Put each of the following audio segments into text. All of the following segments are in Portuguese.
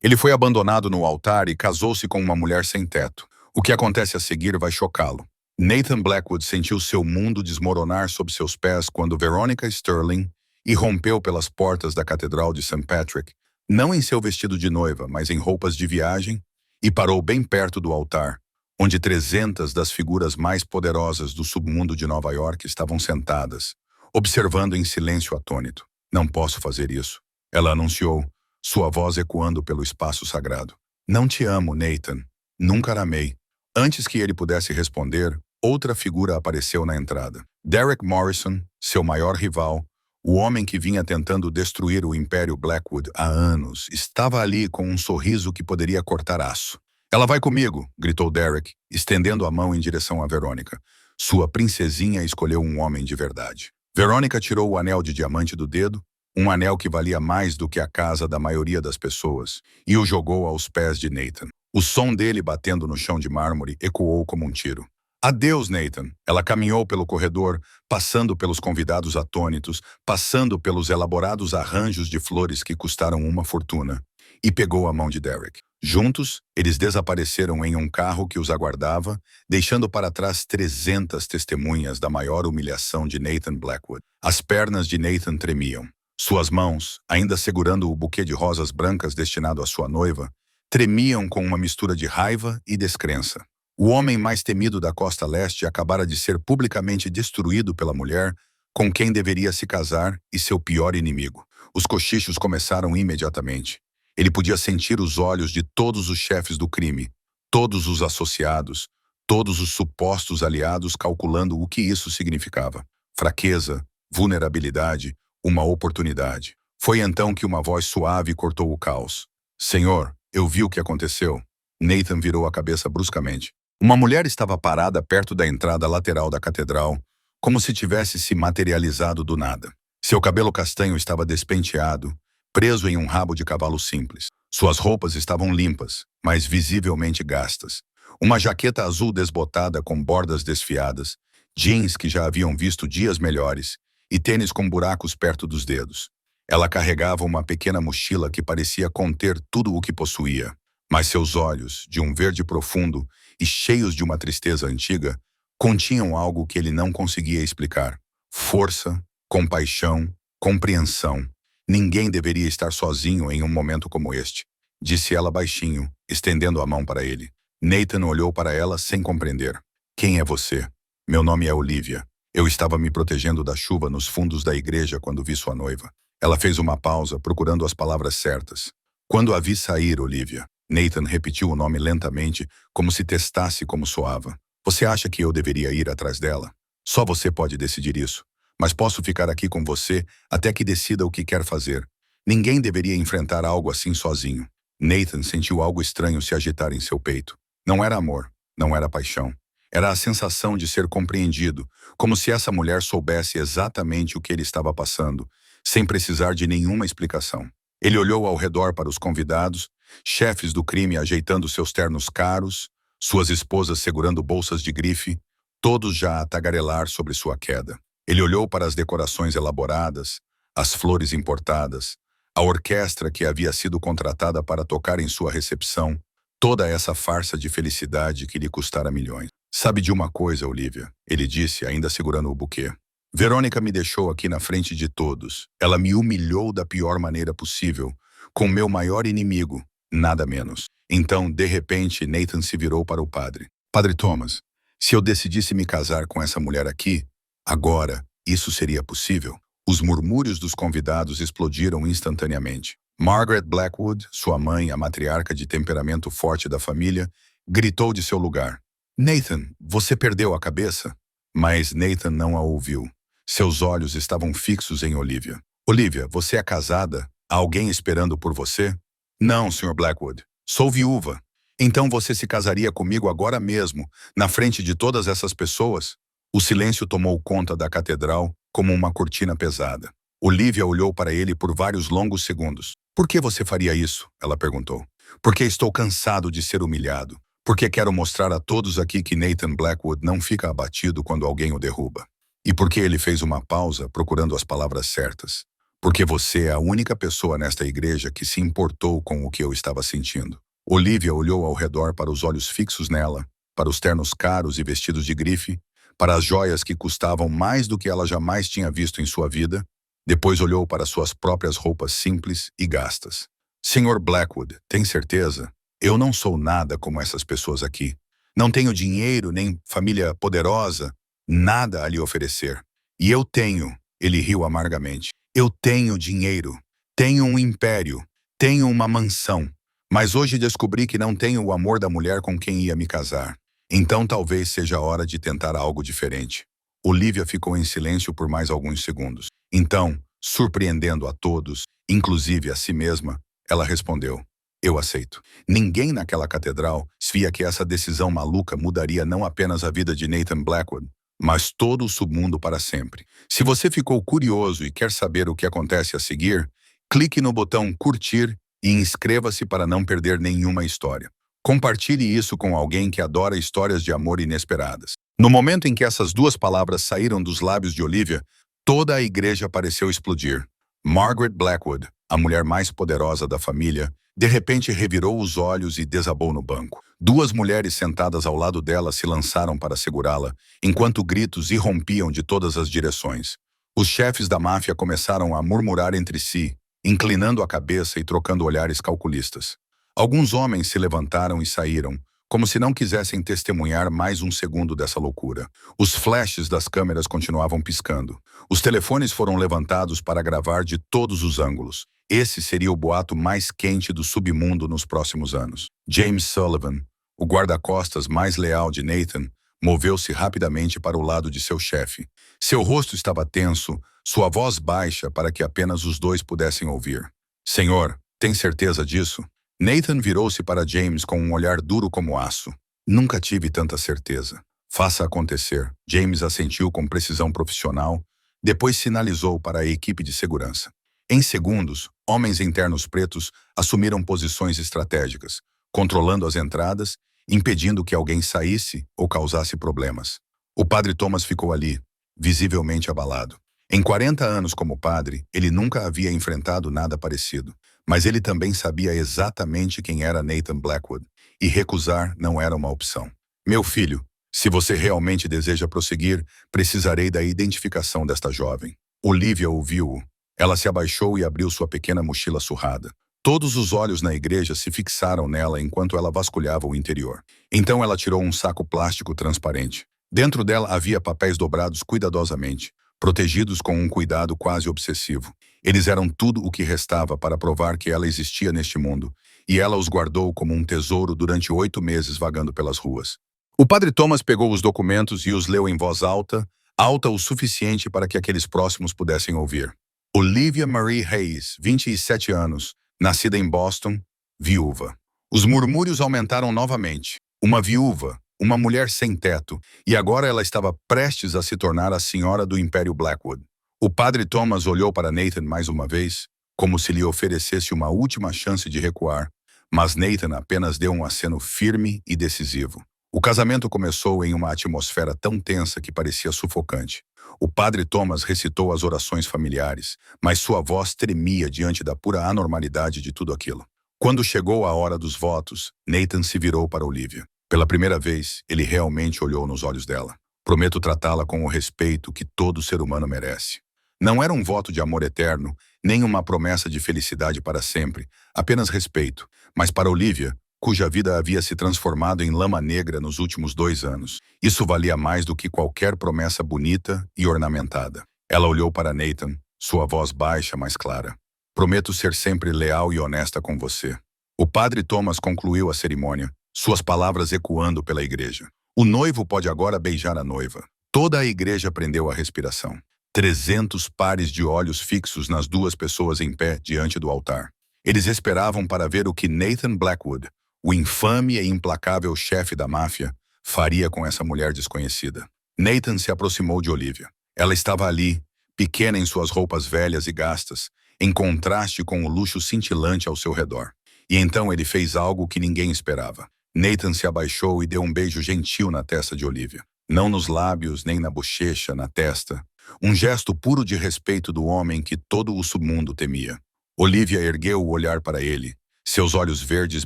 Ele foi abandonado no altar e casou-se com uma mulher sem teto. O que acontece a seguir vai chocá-lo. Nathan Blackwood sentiu seu mundo desmoronar sob seus pés quando Veronica Sterling irrompeu pelas portas da Catedral de St. Patrick, não em seu vestido de noiva, mas em roupas de viagem, e parou bem perto do altar, onde 300 das figuras mais poderosas do submundo de Nova York estavam sentadas, observando em silêncio atônito. "Não posso fazer isso", ela anunciou, sua voz ecoando pelo espaço sagrado. "Não te amo, Nathan. Nunca a amei." Antes que ele pudesse responder, outra figura apareceu na entrada. Derek Morrison, seu maior rival, o homem que vinha tentando destruir o Império Blackwood há anos, estava ali com um sorriso que poderia cortar aço. "Ela vai comigo", gritou Derek, estendendo a mão em direção a Verônica. Sua princesinha escolheu um homem de verdade. Verônica tirou o anel de diamante do dedo, um anel que valia mais do que a casa da maioria das pessoas, e o jogou aos pés de Nathan. O som dele batendo no chão de mármore ecoou como um tiro. "Adeus, Nathan." Ela caminhou pelo corredor, passando pelos convidados atônitos, passando pelos elaborados arranjos de flores que custaram uma fortuna, e pegou a mão de Derek. Juntos, eles desapareceram em um carro que os aguardava, deixando para trás 300 testemunhas da maior humilhação de Nathan Blackwood. As pernas de Nathan tremiam. Suas mãos, ainda segurando o buquê de rosas brancas destinado à sua noiva, tremiam com uma mistura de raiva e descrença. O homem mais temido da costa leste acabara de ser publicamente destruído pela mulher com quem deveria se casar e seu pior inimigo. Os cochichos começaram imediatamente. Ele podia sentir os olhos de todos os chefes do crime, todos os associados, todos os supostos aliados calculando o que isso significava. Fraqueza, vulnerabilidade, uma oportunidade. Foi então que uma voz suave cortou o caos. "Senhor, eu vi o que aconteceu." Nathan virou a cabeça bruscamente. Uma mulher estava parada perto da entrada lateral da catedral, como se tivesse se materializado do nada. Seu cabelo castanho estava despenteado, preso em um rabo de cavalo simples. Suas roupas estavam limpas, mas visivelmente gastas. Uma jaqueta azul desbotada com bordas desfiadas, jeans que já haviam visto dias melhores e tênis com buracos perto dos dedos. Ela carregava uma pequena mochila que parecia conter tudo o que possuía, mas seus olhos, de um verde profundo e cheios de uma tristeza antiga, continham algo que ele não conseguia explicar. Força, compaixão, compreensão. "Ninguém deveria estar sozinho em um momento como este", disse ela baixinho, estendendo a mão para ele. Nathan olhou para ela sem compreender. "Quem é você?" "Meu nome é Olivia. Eu estava me protegendo da chuva nos fundos da igreja quando vi sua noiva." Ela fez uma pausa, procurando as palavras certas. "Quando a vi sair, Olivia." Nathan repetiu o nome lentamente, como se testasse como soava. "Você acha que eu deveria ir atrás dela? Só você pode decidir isso. Mas posso ficar aqui com você até que decida o que quer fazer. Ninguém deveria enfrentar algo assim sozinho." Nathan sentiu algo estranho se agitar em seu peito. Não era amor, não era paixão. Era a sensação de ser compreendido, como se essa mulher soubesse exatamente o que ele estava passando, sem precisar de nenhuma explicação. Ele olhou ao redor para os convidados, chefes do crime ajeitando seus ternos caros, suas esposas segurando bolsas de grife, todos já a tagarelar sobre sua queda. Ele olhou para as decorações elaboradas, as flores importadas, a orquestra que havia sido contratada para tocar em sua recepção, toda essa farsa de felicidade que lhe custara milhões. "Sabe de uma coisa, Olivia?" ele disse, ainda segurando o buquê. "Verônica me deixou aqui na frente de todos. Ela me humilhou da pior maneira possível, com meu maior inimigo, nada menos." Então, de repente, Nathan se virou para o padre. "Padre Thomas, se eu decidisse me casar com essa mulher aqui, agora, isso seria possível?" Os murmúrios dos convidados explodiram instantaneamente. Margaret Blackwood, sua mãe, a matriarca de temperamento forte da família, gritou de seu lugar. "Nathan, você perdeu a cabeça?" Mas Nathan não a ouviu. Seus olhos estavam fixos em Olivia. "Olivia, você é casada? Há alguém esperando por você?" "Não, Sr. Blackwood. Sou viúva." "Então você se casaria comigo agora mesmo, na frente de todas essas pessoas?" O silêncio tomou conta da catedral como uma cortina pesada. Olivia olhou para ele por vários longos segundos. "Por que você faria isso?" ela perguntou. "Porque estou cansado de ser humilhado. Porque quero mostrar a todos aqui que Nathan Blackwood não fica abatido quando alguém o derruba." E porque ele fez uma pausa, procurando as palavras certas. porque você é a única pessoa nesta igreja que se importou com o que eu estava sentindo. Olivia olhou ao redor para os olhos fixos nela, para os ternos caros e vestidos de grife, para as joias que custavam mais do que ela jamais tinha visto em sua vida. Depois olhou para suas próprias roupas simples e gastas. Senhor Blackwood, tem certeza? Eu não sou nada como essas pessoas aqui. Não tenho dinheiro nem família poderosa, nada a lhe oferecer. E eu tenho, ele riu amargamente. Eu tenho dinheiro, tenho um império, tenho uma mansão. Mas hoje descobri que não tenho o amor da mulher com quem ia me casar. Então talvez seja a hora de tentar algo diferente. Olivia ficou em silêncio por mais alguns segundos. Então, surpreendendo a todos, inclusive a si mesma, ela respondeu: eu aceito. Ninguém naquela catedral via que essa decisão maluca mudaria não apenas a vida de Nathan Blackwood, mas todo o submundo para sempre. Se você ficou curioso e quer saber o que acontece a seguir, clique no botão curtir e inscreva-se para não perder nenhuma história. Compartilhe isso com alguém que adora histórias de amor inesperadas. No momento em que essas duas palavras saíram dos lábios de Olivia, toda a igreja pareceu explodir. Margaret Blackwood, a mulher mais poderosa da família, de repente revirou os olhos e desabou no banco. Duas mulheres sentadas ao lado dela se lançaram para segurá-la, enquanto gritos irrompiam de todas as direções. Os chefes da máfia começaram a murmurar entre si, inclinando a cabeça e trocando olhares calculistas. Alguns homens se levantaram e saíram, como se não quisessem testemunhar mais um segundo dessa loucura. Os flashes das câmeras continuavam piscando. Os telefones foram levantados para gravar de todos os ângulos. Esse seria o boato mais quente do submundo nos próximos anos. James Sullivan, o guarda-costas mais leal de Nathan, moveu-se rapidamente para o lado de seu chefe. Seu rosto estava tenso, sua voz baixa para que apenas os dois pudessem ouvir. Senhor, tem certeza disso? Nathan virou-se para James com um olhar duro como aço. Nunca tive tanta certeza. Faça acontecer. James assentiu com precisão profissional, depois sinalizou para a equipe de segurança. Em segundos, homens em ternos pretos assumiram posições estratégicas, controlando as entradas, impedindo que alguém saísse ou causasse problemas. O padre Thomas ficou ali, visivelmente abalado. Em 40 anos como padre, ele nunca havia enfrentado nada parecido. Mas ele também sabia exatamente quem era Nathan Blackwood, e recusar não era uma opção. Meu filho, se você realmente deseja prosseguir, precisarei da identificação desta jovem. Olivia ouviu-o. Ela se abaixou e abriu sua pequena mochila surrada. Todos os olhos na igreja se fixaram nela enquanto ela vasculhava o interior. Então ela tirou um saco plástico transparente. Dentro dela havia papéis dobrados cuidadosamente, protegidos com um cuidado quase obsessivo. Eles eram tudo o que restava para provar que ela existia neste mundo, e ela os guardou como um tesouro durante 8 meses vagando pelas ruas. O padre Thomas pegou os documentos e os leu em voz alta, alta o suficiente para que aqueles próximos pudessem ouvir. Olivia Marie Hayes, 27 anos, nascida em Boston, viúva. Os murmúrios aumentaram novamente. Uma viúva, uma mulher sem teto, e agora ela estava prestes a se tornar a senhora do Império Blackwood. O padre Thomas olhou para Nathan mais uma vez, como se lhe oferecesse uma última chance de recuar, mas Nathan apenas deu um aceno firme e decisivo. O casamento começou em uma atmosfera tão tensa que parecia sufocante. O padre Thomas recitou as orações familiares, mas sua voz tremia diante da pura anormalidade de tudo aquilo. Quando chegou a hora dos votos, Nathan se virou para Olivia. Pela primeira vez, ele realmente olhou nos olhos dela. Prometo tratá-la com o respeito que todo ser humano merece. Não era um voto de amor eterno, nem uma promessa de felicidade para sempre, apenas respeito. Mas para Olivia, cuja vida havia se transformado em lama negra nos últimos 2 anos, isso valia mais do que qualquer promessa bonita e ornamentada. Ela olhou para Nathan, sua voz baixa, mas clara. Prometo ser sempre leal e honesta com você. O padre Thomas concluiu a cerimônia, suas palavras ecoando pela igreja. O noivo pode agora beijar a noiva. Toda a igreja prendeu a respiração. 300 pares de olhos fixos nas duas pessoas em pé diante do altar. Eles esperavam para ver o que Nathan Blackwood, o infame e implacável chefe da máfia, faria com essa mulher desconhecida. Nathan se aproximou de Olivia. Ela estava ali, pequena em suas roupas velhas e gastas, em contraste com o luxo cintilante ao seu redor. E então ele fez algo que ninguém esperava. Nathan se abaixou e deu um beijo gentil na testa de Olivia. Não nos lábios, nem na bochecha, na testa. Um gesto puro de respeito do homem que todo o submundo temia. Olivia ergueu o olhar para ele, seus olhos verdes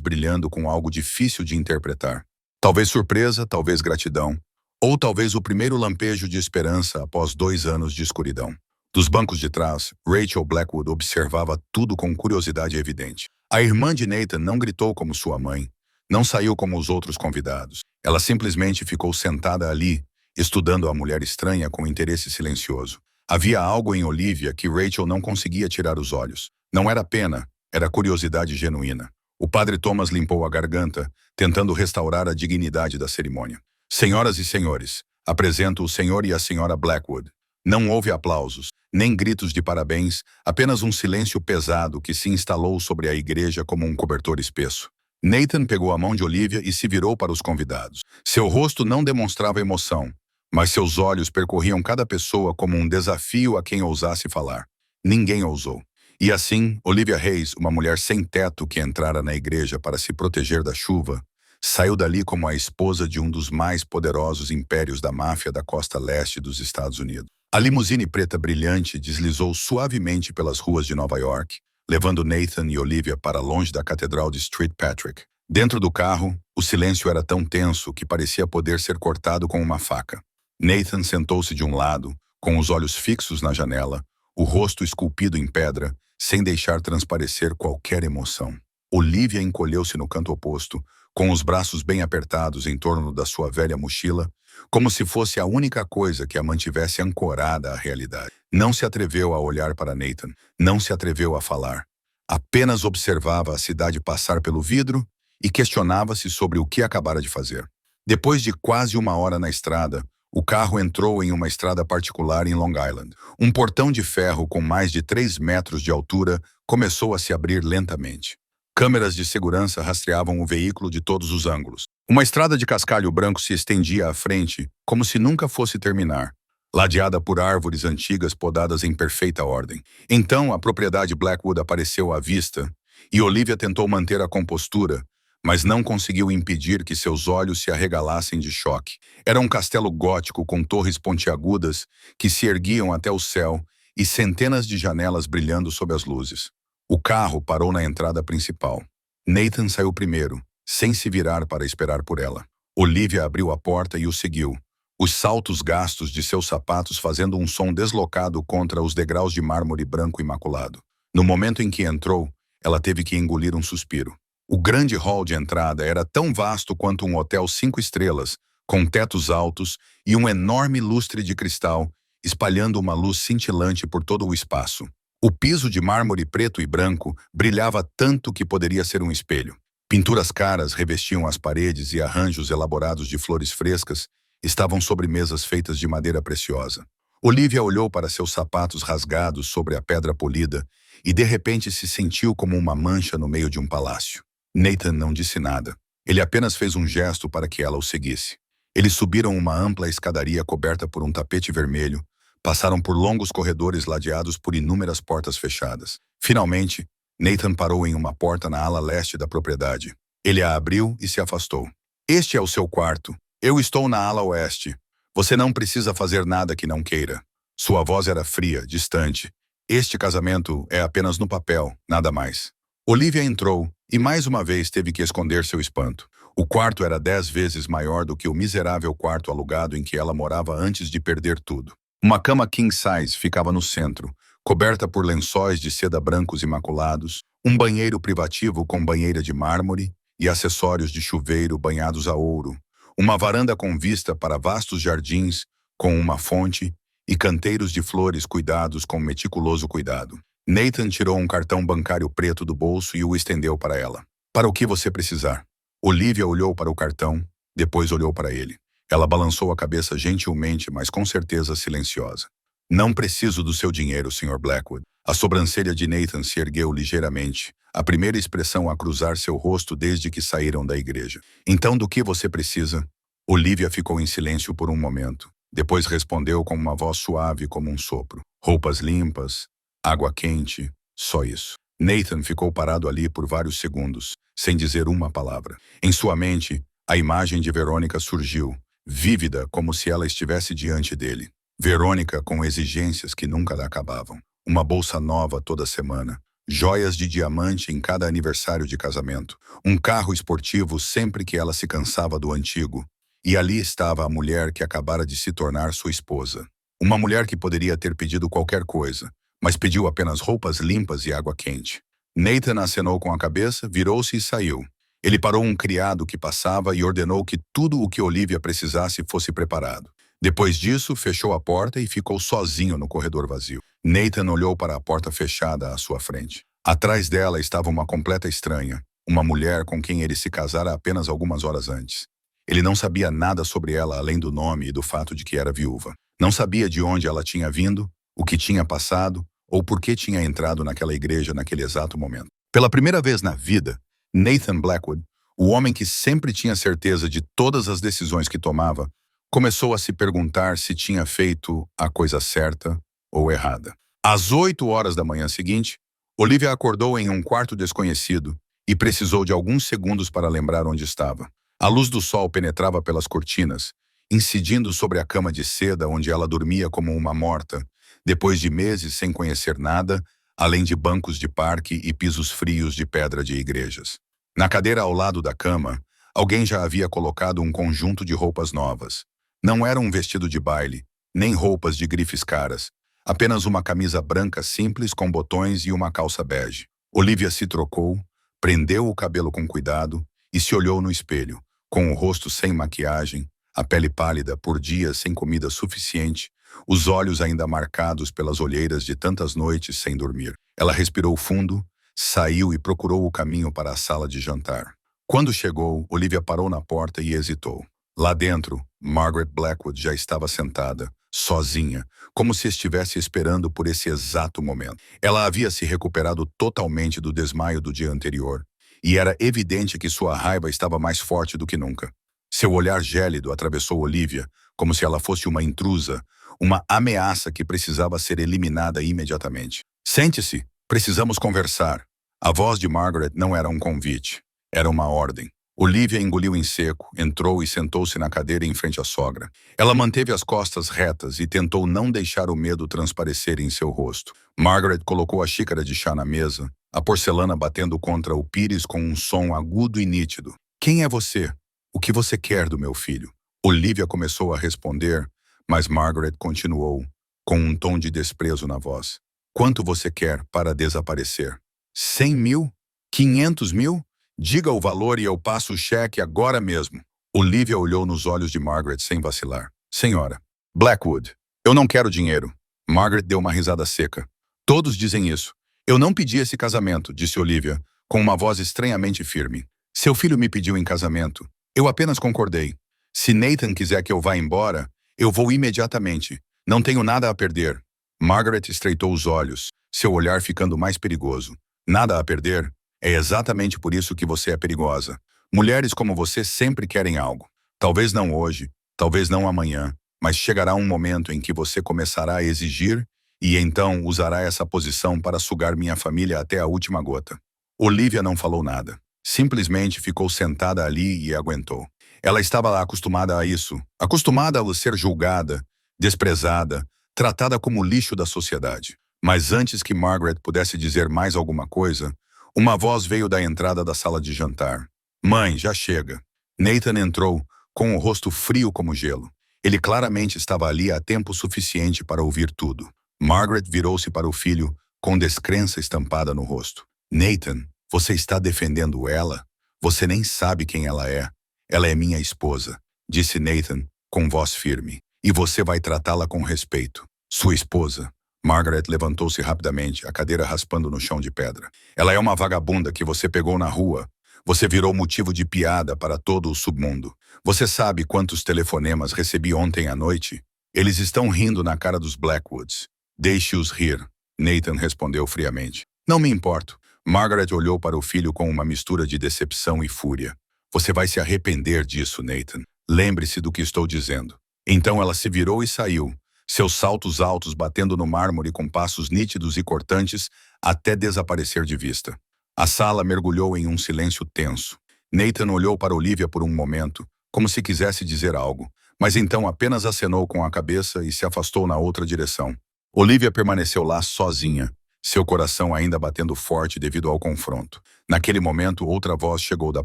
brilhando com algo difícil de interpretar. Talvez surpresa, talvez gratidão, ou talvez o primeiro lampejo de esperança após 2 anos de escuridão. Dos bancos de trás, Rachel Blackwood observava tudo com curiosidade evidente. A irmã de Nathan não gritou como sua mãe, não saiu como os outros convidados. Ela simplesmente ficou sentada ali, estudando a mulher estranha com interesse silencioso. Havia algo em Olivia que Rachel não conseguia tirar os olhos. Não era pena, era curiosidade genuína. O padre Thomas limpou a garganta, tentando restaurar a dignidade da cerimônia. Senhoras e senhores, apresento o senhor e a senhora Blackwood. Não houve aplausos, nem gritos de parabéns, apenas um silêncio pesado que se instalou sobre a igreja como um cobertor espesso. Nathan pegou a mão de Olivia e se virou para os convidados. Seu rosto não demonstrava emoção, mas seus olhos percorriam cada pessoa como um desafio a quem ousasse falar. Ninguém ousou. E assim, Olivia Hayes, uma mulher sem teto que entrara na igreja para se proteger da chuva, saiu dali como a esposa de um dos mais poderosos impérios da máfia da costa leste dos Estados Unidos. A limusine preta brilhante deslizou suavemente pelas ruas de Nova York, levando Nathan e Olivia para longe da Catedral de St. Patrick. Dentro do carro, o silêncio era tão tenso que parecia poder ser cortado com uma faca. Nathan sentou-se de um lado, com os olhos fixos na janela, o rosto esculpido em pedra, sem deixar transparecer qualquer emoção. Olivia encolheu-se no canto oposto, com os braços bem apertados em torno da sua velha mochila, como se fosse a única coisa que a mantivesse ancorada à realidade. Não se atreveu a olhar para Nathan, não se atreveu a falar. Apenas observava a cidade passar pelo vidro e questionava-se sobre o que acabara de fazer. Depois de quase 1 hora na estrada, o carro entrou em uma estrada particular em Long Island. Um portão de ferro com mais de 3 metros de altura começou a se abrir lentamente. Câmeras de segurança rastreavam o veículo de todos os ângulos. Uma estrada de cascalho branco se estendia à frente, como se nunca fosse terminar, ladeada por árvores antigas podadas em perfeita ordem. Então, a propriedade Blackwood apareceu à vista, e Olivia tentou manter a compostura, mas não conseguiu impedir que seus olhos se arregalassem de choque. Era um castelo gótico com torres pontiagudas que se erguiam até o céu e centenas de janelas brilhando sob as luzes. O carro parou na entrada principal. Nathan saiu primeiro, sem se virar para esperar por ela. Olivia abriu a porta e o seguiu, os saltos gastos de seus sapatos fazendo um som deslocado contra os degraus de mármore branco imaculado. No momento em que entrou, ela teve que engolir um suspiro. O grande hall de entrada era tão vasto quanto um hotel 5 estrelas, com tetos altos e um enorme lustre de cristal, espalhando uma luz cintilante por todo o espaço. O piso de mármore preto e branco brilhava tanto que poderia ser um espelho. Pinturas caras revestiam as paredes e arranjos elaborados de flores frescas estavam sobre mesas feitas de madeira preciosa. Olivia olhou para seus sapatos rasgados sobre a pedra polida e de repente se sentiu como uma mancha no meio de um palácio. Nathan não disse nada. Ele apenas fez um gesto para que ela o seguisse. Eles subiram uma ampla escadaria coberta por um tapete vermelho, passaram por longos corredores ladeados por inúmeras portas fechadas. Finalmente, Nathan parou em uma porta na ala leste da propriedade. Ele a abriu e se afastou. Este é o seu quarto. Eu estou na ala oeste. Você não precisa fazer nada que não queira. Sua voz era fria, distante. Este casamento é apenas no papel, nada mais. Olivia entrou e mais uma vez teve que esconder seu espanto. O quarto era 10 vezes maior do que o miserável quarto alugado em que ela morava antes de perder tudo. Uma cama king size ficava no centro, coberta por lençóis de seda brancos imaculados, um banheiro privativo com banheira de mármore e acessórios de chuveiro banhados a ouro, uma varanda com vista para vastos jardins com uma fonte e canteiros de flores cuidados com meticuloso cuidado. Nathan tirou um cartão bancário preto do bolso e o estendeu para ela. Para o que você precisar? Olivia olhou para o cartão, depois olhou para ele. Ela balançou a cabeça gentilmente, mas com certeza silenciosa. Não preciso do seu dinheiro, Sr. Blackwood. A sobrancelha de Nathan se ergueu ligeiramente, a primeira expressão a cruzar seu rosto desde que saíram da igreja. Então, do que você precisa? Olivia ficou em silêncio por um momento. Depois respondeu com uma voz suave como um sopro. Roupas limpas, água quente, só isso. Nathan ficou parado ali por vários segundos, sem dizer uma palavra. Em sua mente, a imagem de Verônica surgiu, vívida como se ela estivesse diante dele. Verônica com exigências que nunca lhe acabavam. Uma bolsa nova toda semana. Joias de diamante em cada aniversário de casamento. Um carro esportivo sempre que ela se cansava do antigo. E ali estava a mulher que acabara de se tornar sua esposa. Uma mulher que poderia ter pedido qualquer coisa, mas pediu apenas roupas limpas e água quente. Nathan acenou com a cabeça, virou-se e saiu. Ele parou um criado que passava e ordenou que tudo o que Olivia precisasse fosse preparado. Depois disso, fechou a porta e ficou sozinho no corredor vazio. Nathan olhou para a porta fechada à sua frente. Atrás dela estava uma completa estranha, uma mulher com quem ele se casara apenas algumas horas antes. Ele não sabia nada sobre ela além do nome e do fato de que era viúva. Não sabia de onde ela tinha vindo, o que tinha passado ou por que tinha entrado naquela igreja naquele exato momento. Pela primeira vez na vida, Nathan Blackwood, o homem que sempre tinha certeza de todas as decisões que tomava, começou a se perguntar se tinha feito a coisa certa ou errada. Às 8 horas da manhã seguinte, Olivia acordou em um quarto desconhecido e precisou de alguns segundos para lembrar onde estava. A luz do sol penetrava pelas cortinas, incidindo sobre a cama de seda onde ela dormia como uma morta, depois de meses sem conhecer nada, além de bancos de parque e pisos frios de pedra de igrejas. Na cadeira ao lado da cama, alguém já havia colocado um conjunto de roupas novas. Não era um vestido de baile, nem roupas de grifes caras, apenas uma camisa branca simples com botões e uma calça bege. Olivia se trocou, prendeu o cabelo com cuidado e se olhou no espelho, com o rosto sem maquiagem, a pele pálida por dias sem comida suficiente, os olhos ainda marcados pelas olheiras de tantas noites sem dormir. Ela respirou fundo, saiu e procurou o caminho para a sala de jantar. Quando chegou, Olivia parou na porta e hesitou. Lá dentro, Margaret Blackwood já estava sentada, sozinha, como se estivesse esperando por esse exato momento. Ela havia se recuperado totalmente do desmaio do dia anterior, e era evidente que sua raiva estava mais forte do que nunca. Seu olhar gélido atravessou Olivia, como se ela fosse uma intrusa, uma ameaça que precisava ser eliminada imediatamente. Sente-se, precisamos conversar. A voz de Margaret não era um convite, era uma ordem. Olivia engoliu em seco, entrou e sentou-se na cadeira em frente à sogra. Ela manteve as costas retas e tentou não deixar o medo transparecer em seu rosto. Margaret colocou a xícara de chá na mesa, a porcelana batendo contra o pires com um som agudo e nítido. Quem é você? O que você quer do meu filho? Olivia começou a responder, mas Margaret continuou, com um tom de desprezo na voz. Quanto você quer para desaparecer? 100 mil? 500 mil? Diga o valor e eu passo o cheque agora mesmo. Olivia olhou nos olhos de Margaret sem vacilar. Senhora, Blackwood, eu não quero dinheiro. Margaret deu uma risada seca. Todos dizem isso. Eu não pedi esse casamento, disse Olivia, com uma voz estranhamente firme. Seu filho me pediu em casamento. Eu apenas concordei. Se Nathan quiser que eu vá embora, eu vou imediatamente. Não tenho nada a perder. Margaret estreitou os olhos, seu olhar ficando mais perigoso. Nada a perder? É exatamente por isso que você é perigosa. Mulheres como você sempre querem algo. Talvez não hoje, talvez não amanhã, mas chegará um momento em que você começará a exigir e então usará essa posição para sugar minha família até a última gota. Olivia não falou nada. Simplesmente ficou sentada ali e aguentou. Ela estava acostumada a isso, acostumada a ser julgada, desprezada, tratada como lixo da sociedade. Mas antes que Margaret pudesse dizer mais alguma coisa, uma voz veio da entrada da sala de jantar. Mãe, já chega. Nathan entrou, com o rosto frio como gelo. Ele claramente estava ali há tempo suficiente para ouvir tudo. Margaret virou-se para o filho, com descrença estampada no rosto. Nathan, você está defendendo ela? Você nem sabe quem ela é. Ela é minha esposa, disse Nathan, com voz firme. E você vai tratá-la com respeito. Sua esposa. Margaret levantou-se rapidamente, a cadeira raspando no chão de pedra. Ela é uma vagabunda que você pegou na rua. Você virou motivo de piada para todo o submundo. Você sabe quantos telefonemas recebi ontem à noite? Eles estão rindo na cara dos Blackwoods. Deixe-os rir, Nathan respondeu friamente. Não me importo. Margaret olhou para o filho com uma mistura de decepção e fúria. Você vai se arrepender disso, Nathan. Lembre-se do que estou dizendo. Então ela se virou e saiu, seus saltos altos batendo no mármore com passos nítidos e cortantes até desaparecer de vista. A sala mergulhou em um silêncio tenso. Nathan olhou para Olivia por um momento, como se quisesse dizer algo, mas então apenas acenou com a cabeça e se afastou na outra direção. Olivia permaneceu lá sozinha, seu coração ainda batendo forte devido ao confronto. Naquele momento, outra voz chegou da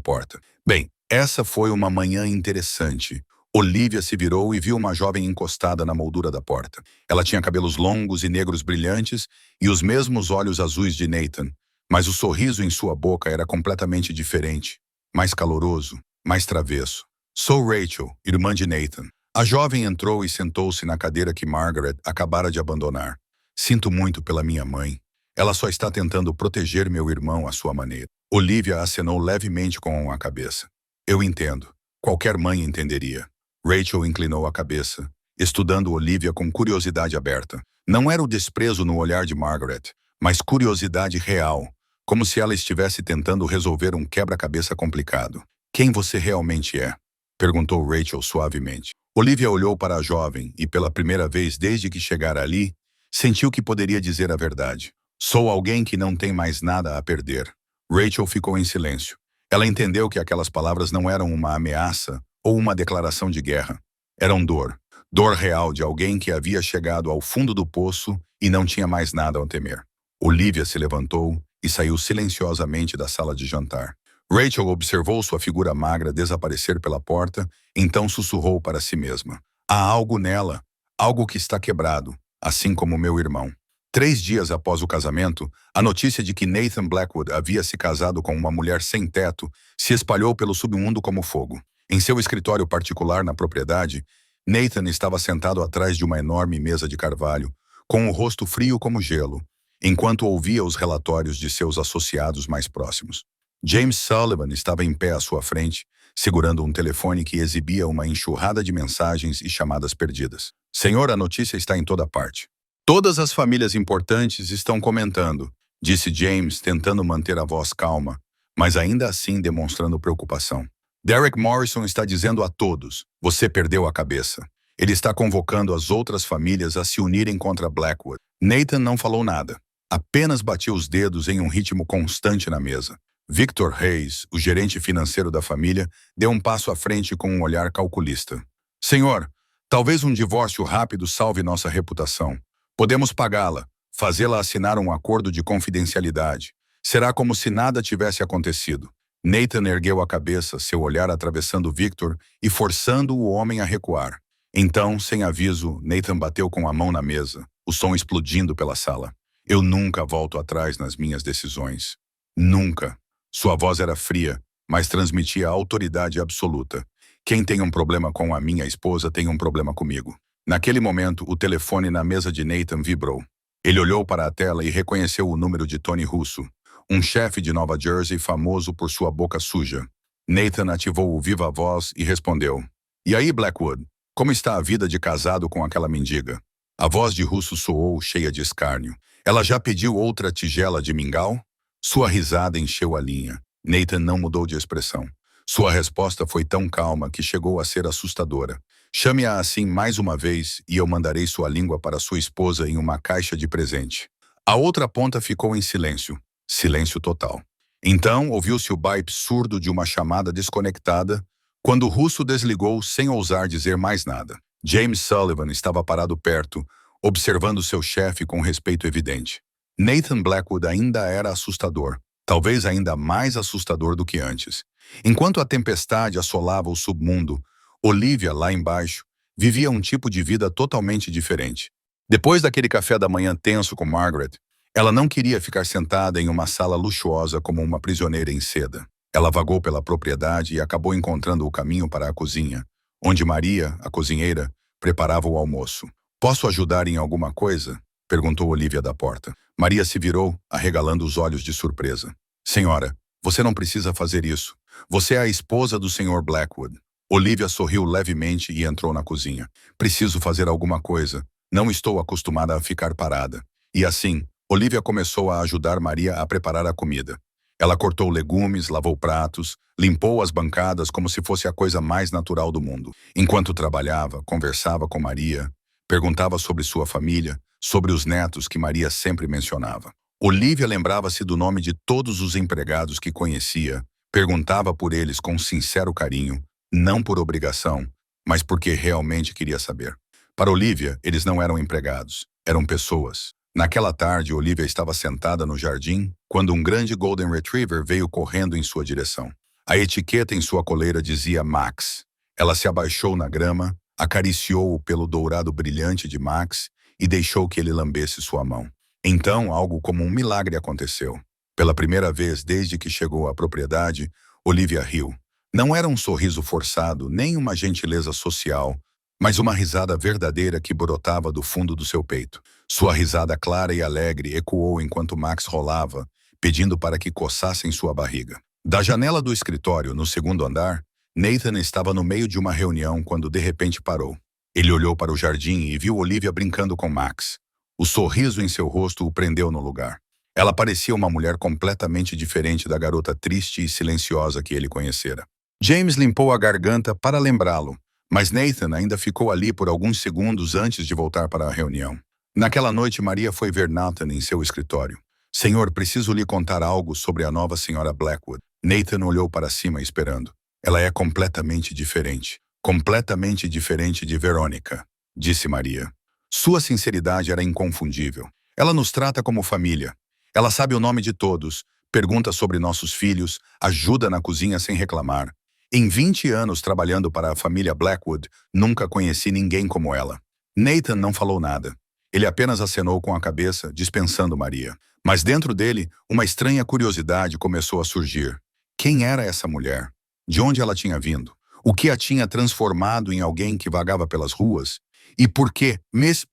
porta. Bem, essa foi uma manhã interessante. Olivia se virou e viu uma jovem encostada na moldura da porta. Ela tinha cabelos longos e negros brilhantes e os mesmos olhos azuis de Nathan, mas o sorriso em sua boca era completamente diferente, mais caloroso, mais travesso. Sou Rachel, irmã de Nathan. A jovem entrou e sentou-se na cadeira que Margaret acabara de abandonar. Sinto muito pela minha mãe. Ela só está tentando proteger meu irmão à sua maneira. Olivia acenou levemente com a cabeça. Eu entendo. Qualquer mãe entenderia. Rachel inclinou a cabeça, estudando Olivia com curiosidade aberta. Não era o desprezo no olhar de Margaret, mas curiosidade real, como se ela estivesse tentando resolver um quebra-cabeça complicado. Quem você realmente é? Perguntou Rachel suavemente. Olivia olhou para a jovem e, pela primeira vez desde que chegara ali, sentiu que poderia dizer a verdade. Sou alguém que não tem mais nada a perder. Rachel ficou em silêncio. Ela entendeu que aquelas palavras não eram uma ameaça ou uma declaração de guerra. Eram dor. Dor real de alguém que havia chegado ao fundo do poço e não tinha mais nada a temer. Olivia se levantou e saiu silenciosamente da sala de jantar. Rachel observou sua figura magra desaparecer pela porta, então sussurrou para si mesma. Há algo nela, algo que está quebrado, assim como meu irmão. 3 dias após o casamento, a notícia de que Nathan Blackwood havia se casado com uma mulher sem teto se espalhou pelo submundo como fogo. Em seu escritório particular na propriedade, Nathan estava sentado atrás de uma enorme mesa de carvalho, com o rosto frio como gelo, enquanto ouvia os relatórios de seus associados mais próximos. James Sullivan estava em pé à sua frente, segurando um telefone que exibia uma enxurrada de mensagens e chamadas perdidas. Senhor, a notícia está em toda parte. Todas as famílias importantes estão comentando, disse James, tentando manter a voz calma, mas ainda assim demonstrando preocupação. Derek Morrison está dizendo a todos, você perdeu a cabeça. Ele está convocando as outras famílias a se unirem contra Blackwood. Nathan não falou nada, apenas batia os dedos em um ritmo constante na mesa. Victor Hayes, o gerente financeiro da família, deu um passo à frente com um olhar calculista. Senhor, talvez um divórcio rápido salve nossa reputação. Podemos pagá-la, fazê-la assinar um acordo de confidencialidade. Será como se nada tivesse acontecido. Nathan ergueu a cabeça, seu olhar atravessando Victor e forçando o homem a recuar. Então, sem aviso, Nathan bateu com a mão na mesa, o som explodindo pela sala. Eu nunca volto atrás nas minhas decisões. Nunca. Sua voz era fria, mas transmitia autoridade absoluta. Quem tem um problema com a minha esposa tem um problema comigo. Naquele momento, o telefone na mesa de Nathan vibrou. Ele olhou para a tela e reconheceu o número de Tony Russo, um chefe de Nova Jersey famoso por sua boca suja. Nathan ativou o viva-voz e respondeu. E aí, Blackwood, como está a vida de casado com aquela mendiga? A voz de Russo soou cheia de escárnio. Ela já pediu outra tigela de mingau? Sua risada encheu a linha. Nathan não mudou de expressão. Sua resposta foi tão calma que chegou a ser assustadora. Chame-a assim mais uma vez e eu mandarei sua língua para sua esposa em uma caixa de presente. A outra ponta ficou em silêncio. Silêncio total. Então, ouviu-se o bip surdo de uma chamada desconectada, quando o russo desligou sem ousar dizer mais nada. James Sullivan estava parado perto, observando seu chefe com respeito evidente. Nathan Blackwood ainda era assustador, talvez ainda mais assustador do que antes. Enquanto a tempestade assolava o submundo, Olivia, lá embaixo, vivia um tipo de vida totalmente diferente. Depois daquele café da manhã tenso com Margaret, ela não queria ficar sentada em uma sala luxuosa como uma prisioneira em seda. Ela vagou pela propriedade e acabou encontrando o caminho para a cozinha, onde Maria, a cozinheira, preparava o almoço. Posso ajudar em alguma coisa? Perguntou Olivia da porta. Maria se virou, arregalando os olhos de surpresa. Senhora, você não precisa fazer isso. Você é a esposa do Sr. Blackwood. Olivia sorriu levemente e entrou na cozinha. Preciso fazer alguma coisa. Não estou acostumada a ficar parada. E assim, Olivia começou a ajudar Maria a preparar a comida. Ela cortou legumes, lavou pratos, limpou as bancadas como se fosse a coisa mais natural do mundo. Enquanto trabalhava, conversava com Maria, perguntava sobre sua família, sobre os netos que Maria sempre mencionava. Olivia lembrava-se do nome de todos os empregados que conhecia, perguntava por eles com sincero carinho, não por obrigação, mas porque realmente queria saber. Para Olivia, eles não eram empregados, eram pessoas. Naquela tarde, Olivia estava sentada no jardim quando um grande Golden Retriever veio correndo em sua direção. A etiqueta em sua coleira dizia Max. Ela se abaixou na grama, acariciou o pelo dourado brilhante de Max e deixou que ele lambesse sua mão. Então, algo como um milagre aconteceu. Pela primeira vez desde que chegou à propriedade, Olivia riu. Não era um sorriso forçado, nem uma gentileza social, mas uma risada verdadeira que brotava do fundo do seu peito. Sua risada clara e alegre ecoou enquanto Max rolava, pedindo para que coçassem sua barriga. Da janela do escritório, no segundo andar, Nathan estava no meio de uma reunião quando de repente parou. Ele olhou para o jardim e viu Olivia brincando com Max. O sorriso em seu rosto o prendeu no lugar. Ela parecia uma mulher completamente diferente da garota triste e silenciosa que ele conhecera. James limpou a garganta para lembrá-lo, mas Nathan ainda ficou ali por alguns segundos antes de voltar para a reunião. Naquela noite, Maria foi ver Nathan em seu escritório. Senhor, preciso lhe contar algo sobre a nova senhora Blackwood. Nathan olhou para cima esperando. Ela é completamente diferente de Verônica, disse Maria. Sua sinceridade era inconfundível. Ela nos trata como família. Ela sabe o nome de todos, pergunta sobre nossos filhos, ajuda na cozinha sem reclamar. Em 20 anos trabalhando para a família Blackwood, nunca conheci ninguém como ela. Nathan não falou nada. Ele apenas acenou com a cabeça, dispensando Maria. Mas dentro dele, uma estranha curiosidade começou a surgir. Quem era essa mulher? De onde ela tinha vindo? O que a tinha transformado em alguém que vagava pelas ruas? E por que, mesmo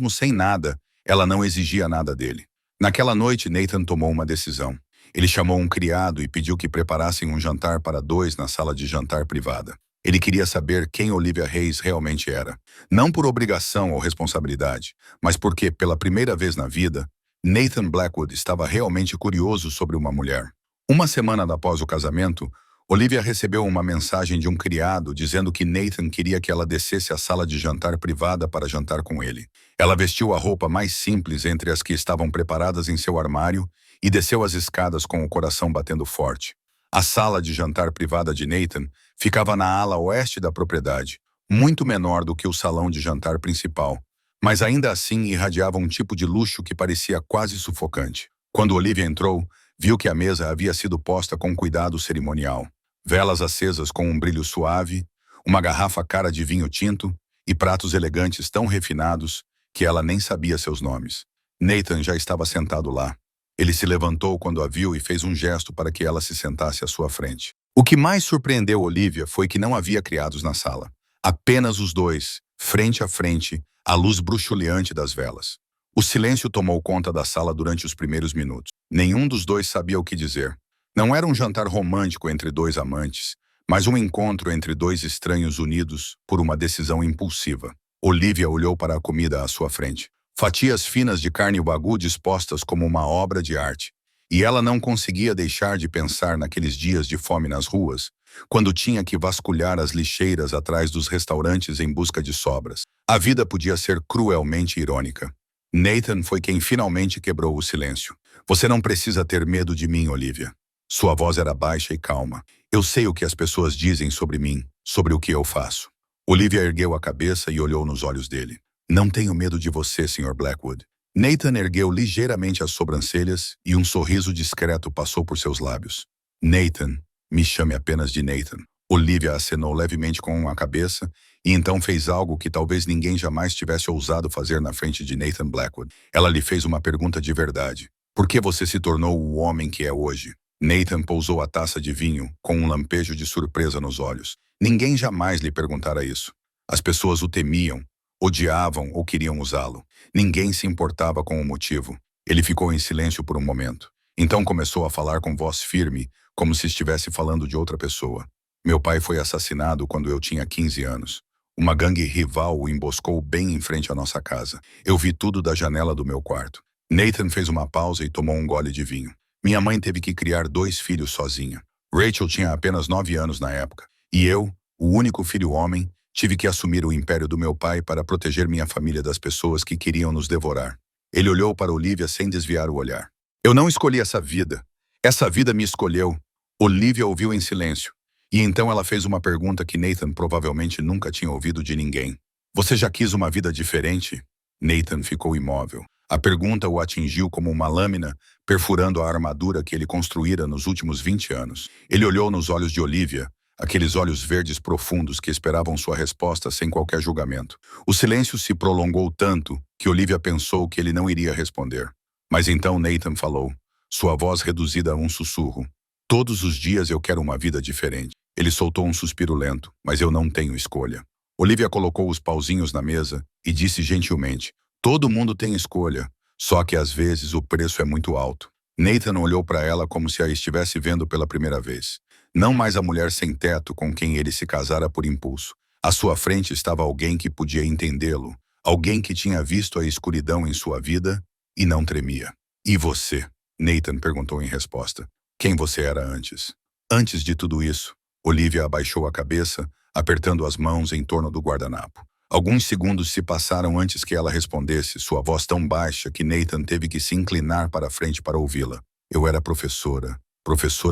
sem nada, ela não exigia nada dele? Naquela noite, Nathan tomou uma decisão. Ele chamou um criado e pediu que preparassem um jantar para dois na sala de jantar privada. Ele queria saber quem Olivia Hayes realmente era. Não por obrigação ou responsabilidade, mas porque, pela primeira vez na vida, Nathan Blackwood estava realmente curioso sobre uma mulher. Uma semana após o casamento, Olivia recebeu uma mensagem de um criado dizendo que Nathan queria que ela descesse à sala de jantar privada para jantar com ele. Ela vestiu a roupa mais simples entre as que estavam preparadas em seu armário e desceu as escadas com o coração batendo forte. A sala de jantar privada de Nathan ficava na ala oeste da propriedade, muito menor do que o salão de jantar principal, mas ainda assim irradiava um tipo de luxo que parecia quase sufocante. Quando Olivia entrou, viu que a mesa havia sido posta com cuidado cerimonial. Velas acesas com um brilho suave, uma garrafa cara de vinho tinto e pratos elegantes tão refinados que ela nem sabia seus nomes. Nathan já estava sentado lá. Ele se levantou quando a viu e fez um gesto para que ela se sentasse à sua frente. O que mais surpreendeu Olivia foi que não havia criados na sala. Apenas os dois, frente a frente, à luz bruxuleante das velas. O silêncio tomou conta da sala durante os primeiros minutos. Nenhum dos dois sabia o que dizer. Não era um jantar romântico entre dois amantes, mas um encontro entre dois estranhos unidos por uma decisão impulsiva. Olivia olhou para a comida à sua frente. Fatias finas de carne wagyu dispostas como uma obra de arte. E ela não conseguia deixar de pensar naqueles dias de fome nas ruas, quando tinha que vasculhar as lixeiras atrás dos restaurantes em busca de sobras. A vida podia ser cruelmente irônica. Nathan foi quem finalmente quebrou o silêncio. Você não precisa ter medo de mim, Olivia. Sua voz era baixa e calma. Eu sei o que as pessoas dizem sobre mim, sobre o que eu faço. Olivia ergueu a cabeça e olhou nos olhos dele. Não tenho medo de você, Sr. Blackwood. Nathan ergueu ligeiramente as sobrancelhas e um sorriso discreto passou por seus lábios. Nathan, me chame apenas de Nathan. Olivia acenou levemente com a cabeça e então fez algo que talvez ninguém jamais tivesse ousado fazer na frente de Nathan Blackwood. Ela lhe fez uma pergunta de verdade. Por que você se tornou o homem que é hoje? Nathan pousou a taça de vinho com um lampejo de surpresa nos olhos. Ninguém jamais lhe perguntara isso. As pessoas o temiam, odiavam ou queriam usá-lo. Ninguém se importava com o motivo. Ele ficou em silêncio por um momento. Então começou a falar com voz firme, como se estivesse falando de outra pessoa. Meu pai foi assassinado quando eu tinha 15 anos. Uma gangue rival o emboscou bem em frente à nossa casa. Eu vi tudo da janela do meu quarto. Nathan fez uma pausa e tomou um gole de vinho. Minha mãe teve que criar 2 filhos sozinha. Rachel tinha apenas 9 anos na época. E eu, o único filho homem, tive que assumir o império do meu pai para proteger minha família das pessoas que queriam nos devorar. Ele olhou para Olivia sem desviar o olhar. Eu não escolhi essa vida. Essa vida me escolheu. Olivia ouviu em silêncio. E então ela fez uma pergunta que Nathan provavelmente nunca tinha ouvido de ninguém. Você já quis uma vida diferente? Nathan ficou imóvel. A pergunta o atingiu como uma lâmina, perfurando a armadura que ele construíra nos últimos 20 anos. Ele olhou nos olhos de Olivia, aqueles olhos verdes profundos que esperavam sua resposta sem qualquer julgamento. O silêncio se prolongou tanto que Olivia pensou que ele não iria responder. Mas então Nathan falou, sua voz reduzida a um sussurro. Todos os dias eu quero uma vida diferente. Ele soltou um suspiro lento, mas eu não tenho escolha. Olivia colocou os pauzinhos na mesa e disse gentilmente, todo mundo tem escolha, só que às vezes o preço é muito alto. Nathan olhou para ela como se a estivesse vendo pela primeira vez. Não mais a mulher sem teto com quem ele se casara por impulso. À sua frente estava alguém que podia entendê-lo, alguém que tinha visto a escuridão em sua vida e não tremia. E você? Nathan perguntou em resposta. Quem você era antes? Antes de tudo isso, Olivia abaixou a cabeça, apertando as mãos em torno do guardanapo. Alguns segundos se passaram antes que ela respondesse, sua voz tão baixa que Nathan teve que se inclinar para a frente para ouvi-la. Eu era professora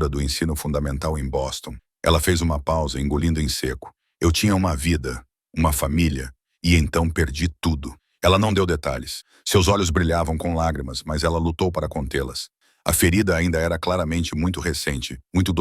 do ensino fundamental em Boston. Ela fez uma pausa, engolindo em seco. Eu tinha uma vida, uma família, e então perdi tudo. Ela não deu detalhes. Seus olhos brilhavam com lágrimas, mas ela lutou para contê-las. A ferida ainda era claramente muito recente, muito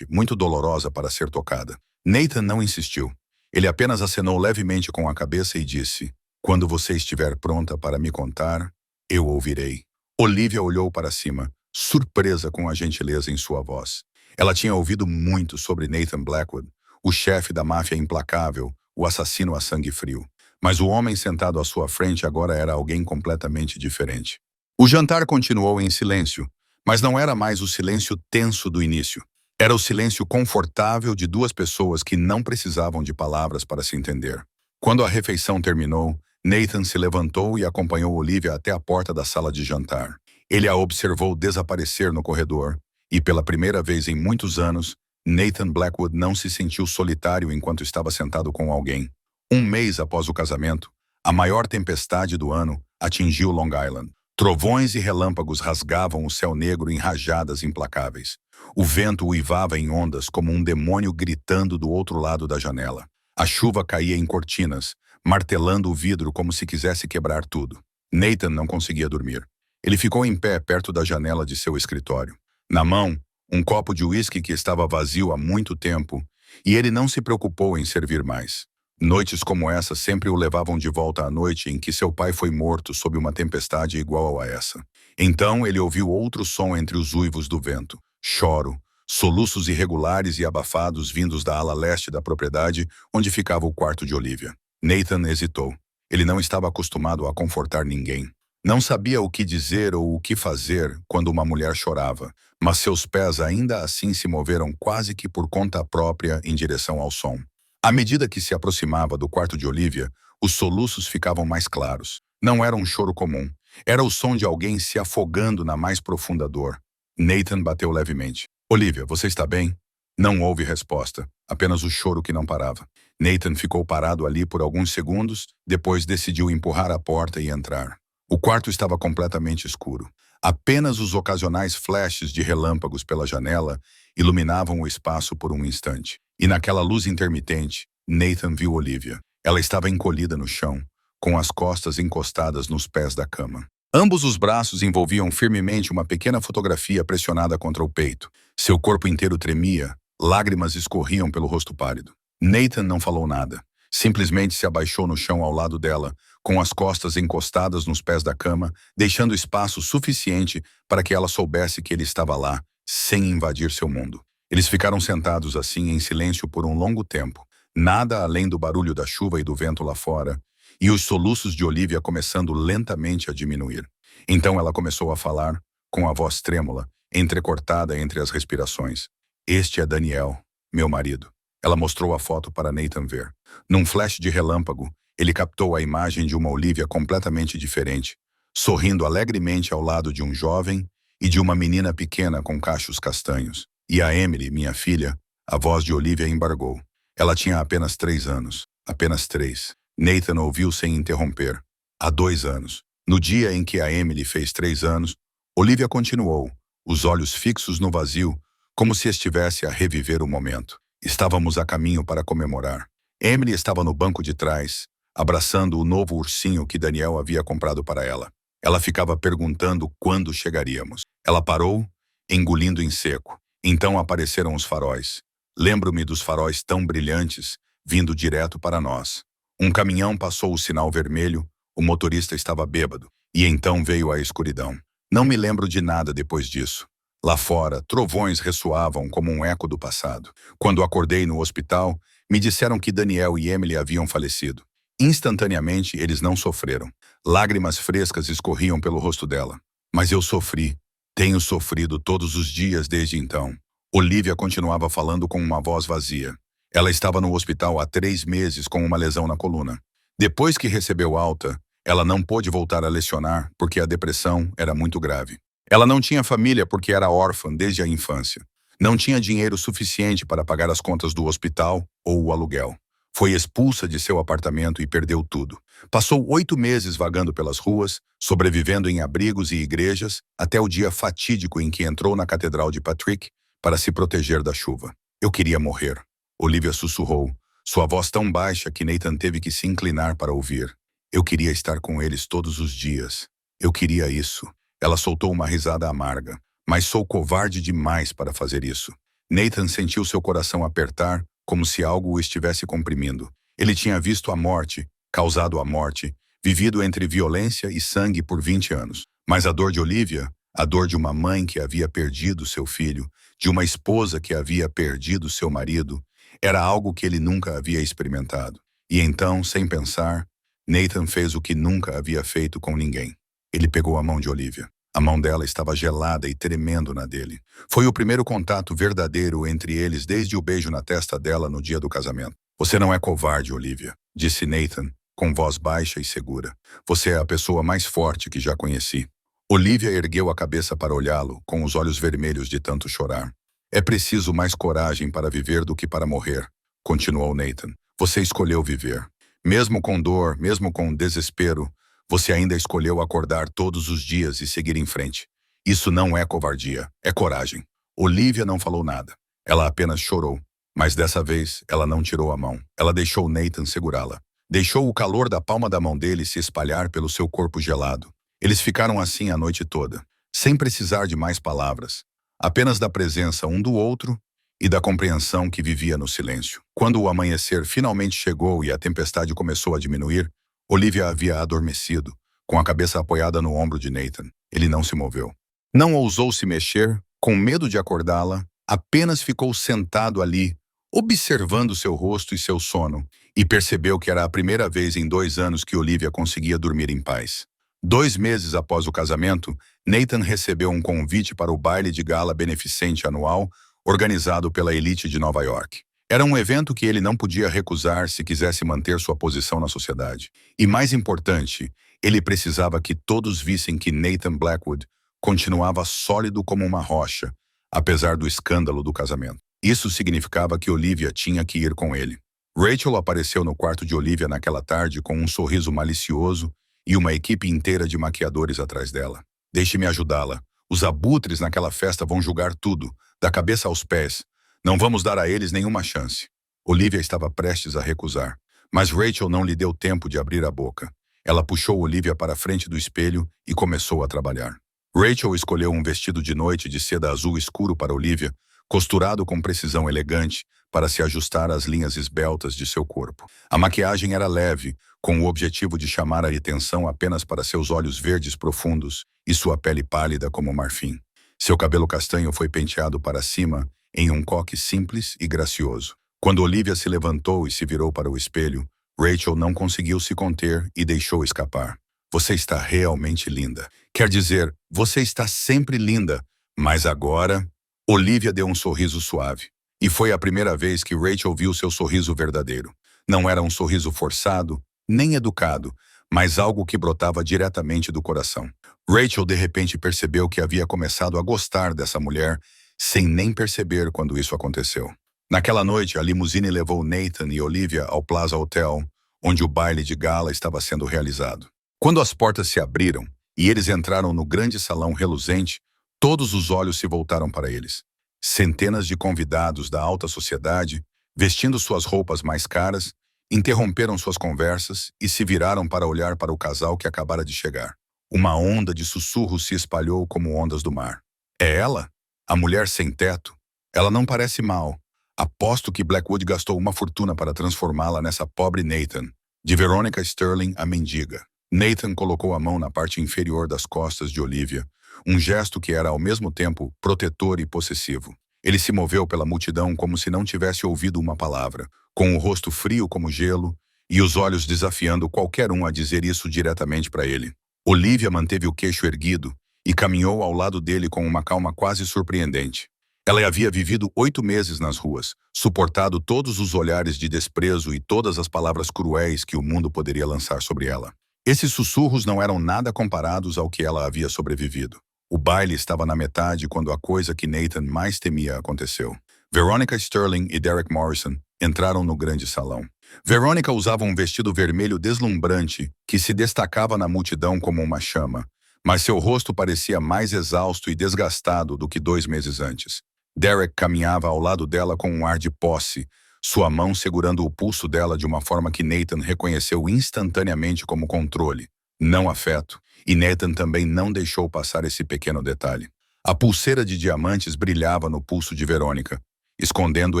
dolorosa para ser tocada. Nathan não insistiu. Ele apenas acenou levemente com a cabeça e disse, quando você estiver pronta para me contar, eu ouvirei. Olivia olhou para cima, surpresa com a gentileza em sua voz. Ela tinha ouvido muito sobre Nathan Blackwood, o chefe da máfia implacável, o assassino a sangue frio. Mas o homem sentado à sua frente agora era alguém completamente diferente. O jantar continuou em silêncio, mas não era mais o silêncio tenso do início. Era o silêncio confortável de duas pessoas que não precisavam de palavras para se entender. Quando a refeição terminou, Nathan se levantou e acompanhou Olivia até a porta da sala de jantar. Ele a observou desaparecer no corredor, e pela primeira vez em muitos anos, Nathan Blackwood não se sentiu solitário enquanto estava sentado com alguém. Um mês após o casamento, a maior tempestade do ano atingiu Long Island. Trovões e relâmpagos rasgavam o céu negro em rajadas implacáveis. O vento uivava em ondas como um demônio gritando do outro lado da janela. A chuva caía em cortinas, martelando o vidro como se quisesse quebrar tudo. Nathan não conseguia dormir. Ele ficou em pé perto da janela de seu escritório. Na mão, um copo de uísque que estava vazio há muito tempo, e ele não se preocupou em servir mais. Noites como essa sempre o levavam de volta à noite em que seu pai foi morto sob uma tempestade igual a essa. Então ele ouviu outro som entre os uivos do vento. Choro, soluços irregulares e abafados vindos da ala leste da propriedade onde ficava o quarto de Olivia. Nathan hesitou. Ele não estava acostumado a confortar ninguém. Não sabia o que dizer ou o que fazer quando uma mulher chorava, mas seus pés ainda assim se moveram quase que por conta própria em direção ao som. À medida que se aproximava do quarto de Olivia, os soluços ficavam mais claros. Não era um choro comum. Era o som de alguém se afogando na mais profunda dor. Nathan bateu levemente. Olivia, você está bem? Não houve resposta, apenas o choro que não parava. Nathan ficou parado ali por alguns segundos, depois decidiu empurrar a porta e entrar. O quarto estava completamente escuro. Apenas os ocasionais flashes de relâmpagos pela janela iluminavam o espaço por um instante. E naquela luz intermitente, Nathan viu Olivia. Ela estava encolhida no chão, com as costas encostadas nos pés da cama. Ambos os braços envolviam firmemente uma pequena fotografia pressionada contra o peito. Seu corpo inteiro tremia, lágrimas escorriam pelo rosto pálido. Nathan não falou nada. Simplesmente se abaixou no chão ao lado dela, com as costas encostadas nos pés da cama, deixando espaço suficiente para que ela soubesse que ele estava lá, sem invadir seu mundo. Eles ficaram sentados assim em silêncio por um longo tempo, nada além do barulho da chuva e do vento lá fora, e os soluços de Olivia começando lentamente a diminuir. Então ela começou a falar, com a voz trêmula, entrecortada entre as respirações. Este é Daniel, meu marido. Ela mostrou a foto para Nathan ver. Num flash de relâmpago, ele captou a imagem de uma Olivia completamente diferente, sorrindo alegremente ao lado de um jovem e de uma menina pequena com cachos castanhos. E a Emily, minha filha, a voz de Olivia embargou. Ela tinha apenas 3 anos. Apenas 3. Nathan ouviu sem interromper. Há 2 anos. No dia em que a Emily fez 3 anos, Olivia continuou, os olhos fixos no vazio, como se estivesse a reviver o momento. Estávamos a caminho para comemorar. Emily estava no banco de trás, abraçando o novo ursinho que Daniel havia comprado para ela. Ela ficava perguntando quando chegaríamos. Ela parou, engolindo em seco. Então apareceram os faróis. Lembro-me dos faróis tão brilhantes, vindo direto para nós. Um caminhão passou o sinal vermelho, o motorista estava bêbado, e então veio a escuridão. Não me lembro de nada depois disso. Lá fora, trovões ressoavam como um eco do passado. Quando acordei no hospital, me disseram que Daniel e Emily haviam falecido. Instantaneamente, eles não sofreram. Lágrimas frescas escorriam pelo rosto dela. Mas eu sofri. Tenho sofrido todos os dias desde então. Olivia continuava falando com uma voz vazia. Ela estava no hospital há 3 meses com uma lesão na coluna. Depois que recebeu alta, ela não pôde voltar a lecionar porque a depressão era muito grave. Ela não tinha família porque era órfã desde a infância. Não tinha dinheiro suficiente para pagar as contas do hospital ou o aluguel. Foi expulsa de seu apartamento e perdeu tudo. Passou 8 meses vagando pelas ruas, sobrevivendo em abrigos e igrejas, até o dia fatídico em que entrou na Catedral de Patrick para se proteger da chuva. Eu queria morrer. Olivia sussurrou, sua voz tão baixa que Nathan teve que se inclinar para ouvir. Eu queria estar com eles todos os dias. Eu queria isso. Ela soltou uma risada amarga. Mas sou covarde demais para fazer isso. Nathan sentiu seu coração apertar, como se algo o estivesse comprimindo. Ele tinha visto a morte, causado a morte, vivido entre violência e sangue por 20 anos. Mas a dor de Olivia, a dor de uma mãe que havia perdido seu filho, de uma esposa que havia perdido seu marido, era algo que ele nunca havia experimentado. E então, sem pensar, Nathan fez o que nunca havia feito com ninguém. Ele pegou a mão de Olivia. A mão dela estava gelada e tremendo na dele. Foi o primeiro contato verdadeiro entre eles desde o beijo na testa dela no dia do casamento. Você não é covarde, Olivia, disse Nathan, com voz baixa e segura. Você é a pessoa mais forte que já conheci. Olivia ergueu a cabeça para olhá-lo, com os olhos vermelhos de tanto chorar. É preciso mais coragem para viver do que para morrer, continuou Nathan. Você escolheu viver. Mesmo com dor, mesmo com desespero, você ainda escolheu acordar todos os dias e seguir em frente. Isso não é covardia, é coragem. Olivia não falou nada. Ela apenas chorou. Mas dessa vez, ela não tirou a mão. Ela deixou Nathan segurá-la. Deixou o calor da palma da mão dele se espalhar pelo seu corpo gelado. Eles ficaram assim a noite toda, sem precisar de mais palavras. Apenas da presença um do outro e da compreensão que vivia no silêncio. Quando o amanhecer finalmente chegou e a tempestade começou a diminuir, Olivia havia adormecido, com a cabeça apoiada no ombro de Nathan. Ele não se moveu. Não ousou se mexer, com medo de acordá-la, apenas ficou sentado ali, observando seu rosto e seu sono, e percebeu que era a primeira vez em 2 anos que Olivia conseguia dormir em paz. 2 meses após o casamento, Nathan recebeu um convite para o baile de gala beneficente anual, organizado pela elite de Nova York. Era um evento que ele não podia recusar se quisesse manter sua posição na sociedade. E mais importante, ele precisava que todos vissem que Nathan Blackwood continuava sólido como uma rocha, apesar do escândalo do casamento. Isso significava que Olivia tinha que ir com ele. Rachel apareceu no quarto de Olivia naquela tarde com um sorriso malicioso e uma equipe inteira de maquiadores atrás dela. Deixe-me ajudá-la. Os abutres naquela festa vão julgar tudo, da cabeça aos pés. Não vamos dar a eles nenhuma chance. Olivia estava prestes a recusar, mas Rachel não lhe deu tempo de abrir a boca. Ela puxou Olivia para a frente do espelho e começou a trabalhar. Rachel escolheu um vestido de noite de seda azul escuro para Olivia, costurado com precisão elegante, para se ajustar às linhas esbeltas de seu corpo. A maquiagem era leve, com o objetivo de chamar a atenção apenas para seus olhos verdes profundos e sua pele pálida como marfim. Seu cabelo castanho foi penteado para cima, em um coque simples e gracioso. Quando Olivia se levantou e se virou para o espelho, Rachel não conseguiu se conter e deixou escapar. Você está realmente linda. Quer dizer, você está sempre linda, mas agora... Olivia deu um sorriso suave. E foi a primeira vez que Rachel viu seu sorriso verdadeiro. Não era um sorriso forçado, nem educado, mas algo que brotava diretamente do coração. Rachel de repente percebeu que havia começado a gostar dessa mulher, sem nem perceber quando isso aconteceu. Naquela noite, a limusine levou Nathan e Olivia ao Plaza Hotel, onde o baile de gala estava sendo realizado. Quando as portas se abriram e eles entraram no grande salão reluzente, todos os olhos se voltaram para eles. Centenas de convidados da alta sociedade, vestindo suas roupas mais caras, interromperam suas conversas e se viraram para olhar para o casal que acabara de chegar. Uma onda de sussurros se espalhou como ondas do mar. É ela? A mulher sem teto? Ela não parece mal. Aposto que Blackwood gastou uma fortuna para transformá-la nessa pobre Nathan. De Veronica Sterling, a mendiga. Nathan colocou a mão na parte inferior das costas de Olivia, um gesto que era ao mesmo tempo protetor e possessivo. Ele se moveu pela multidão como se não tivesse ouvido uma palavra, com o rosto frio como gelo e os olhos desafiando qualquer um a dizer isso diretamente para ele. Olivia manteve o queixo erguido e caminhou ao lado dele com uma calma quase surpreendente. Ela havia vivido 8 meses nas ruas, suportado todos os olhares de desprezo e todas as palavras cruéis que o mundo poderia lançar sobre ela. Esses sussurros não eram nada comparados ao que ela havia sobrevivido. O baile estava na metade quando a coisa que Nathan mais temia aconteceu. Veronica Sterling e Derek Morrison entraram no grande salão. Veronica usava um vestido vermelho deslumbrante que se destacava na multidão como uma chama, mas seu rosto parecia mais exausto e desgastado do que 2 meses antes. Derek caminhava ao lado dela com um ar de posse, sua mão segurando o pulso dela de uma forma que Nathan reconheceu instantaneamente como controle, não afeto, e Nathan também não deixou passar esse pequeno detalhe. A pulseira de diamantes brilhava no pulso de Veronica, escondendo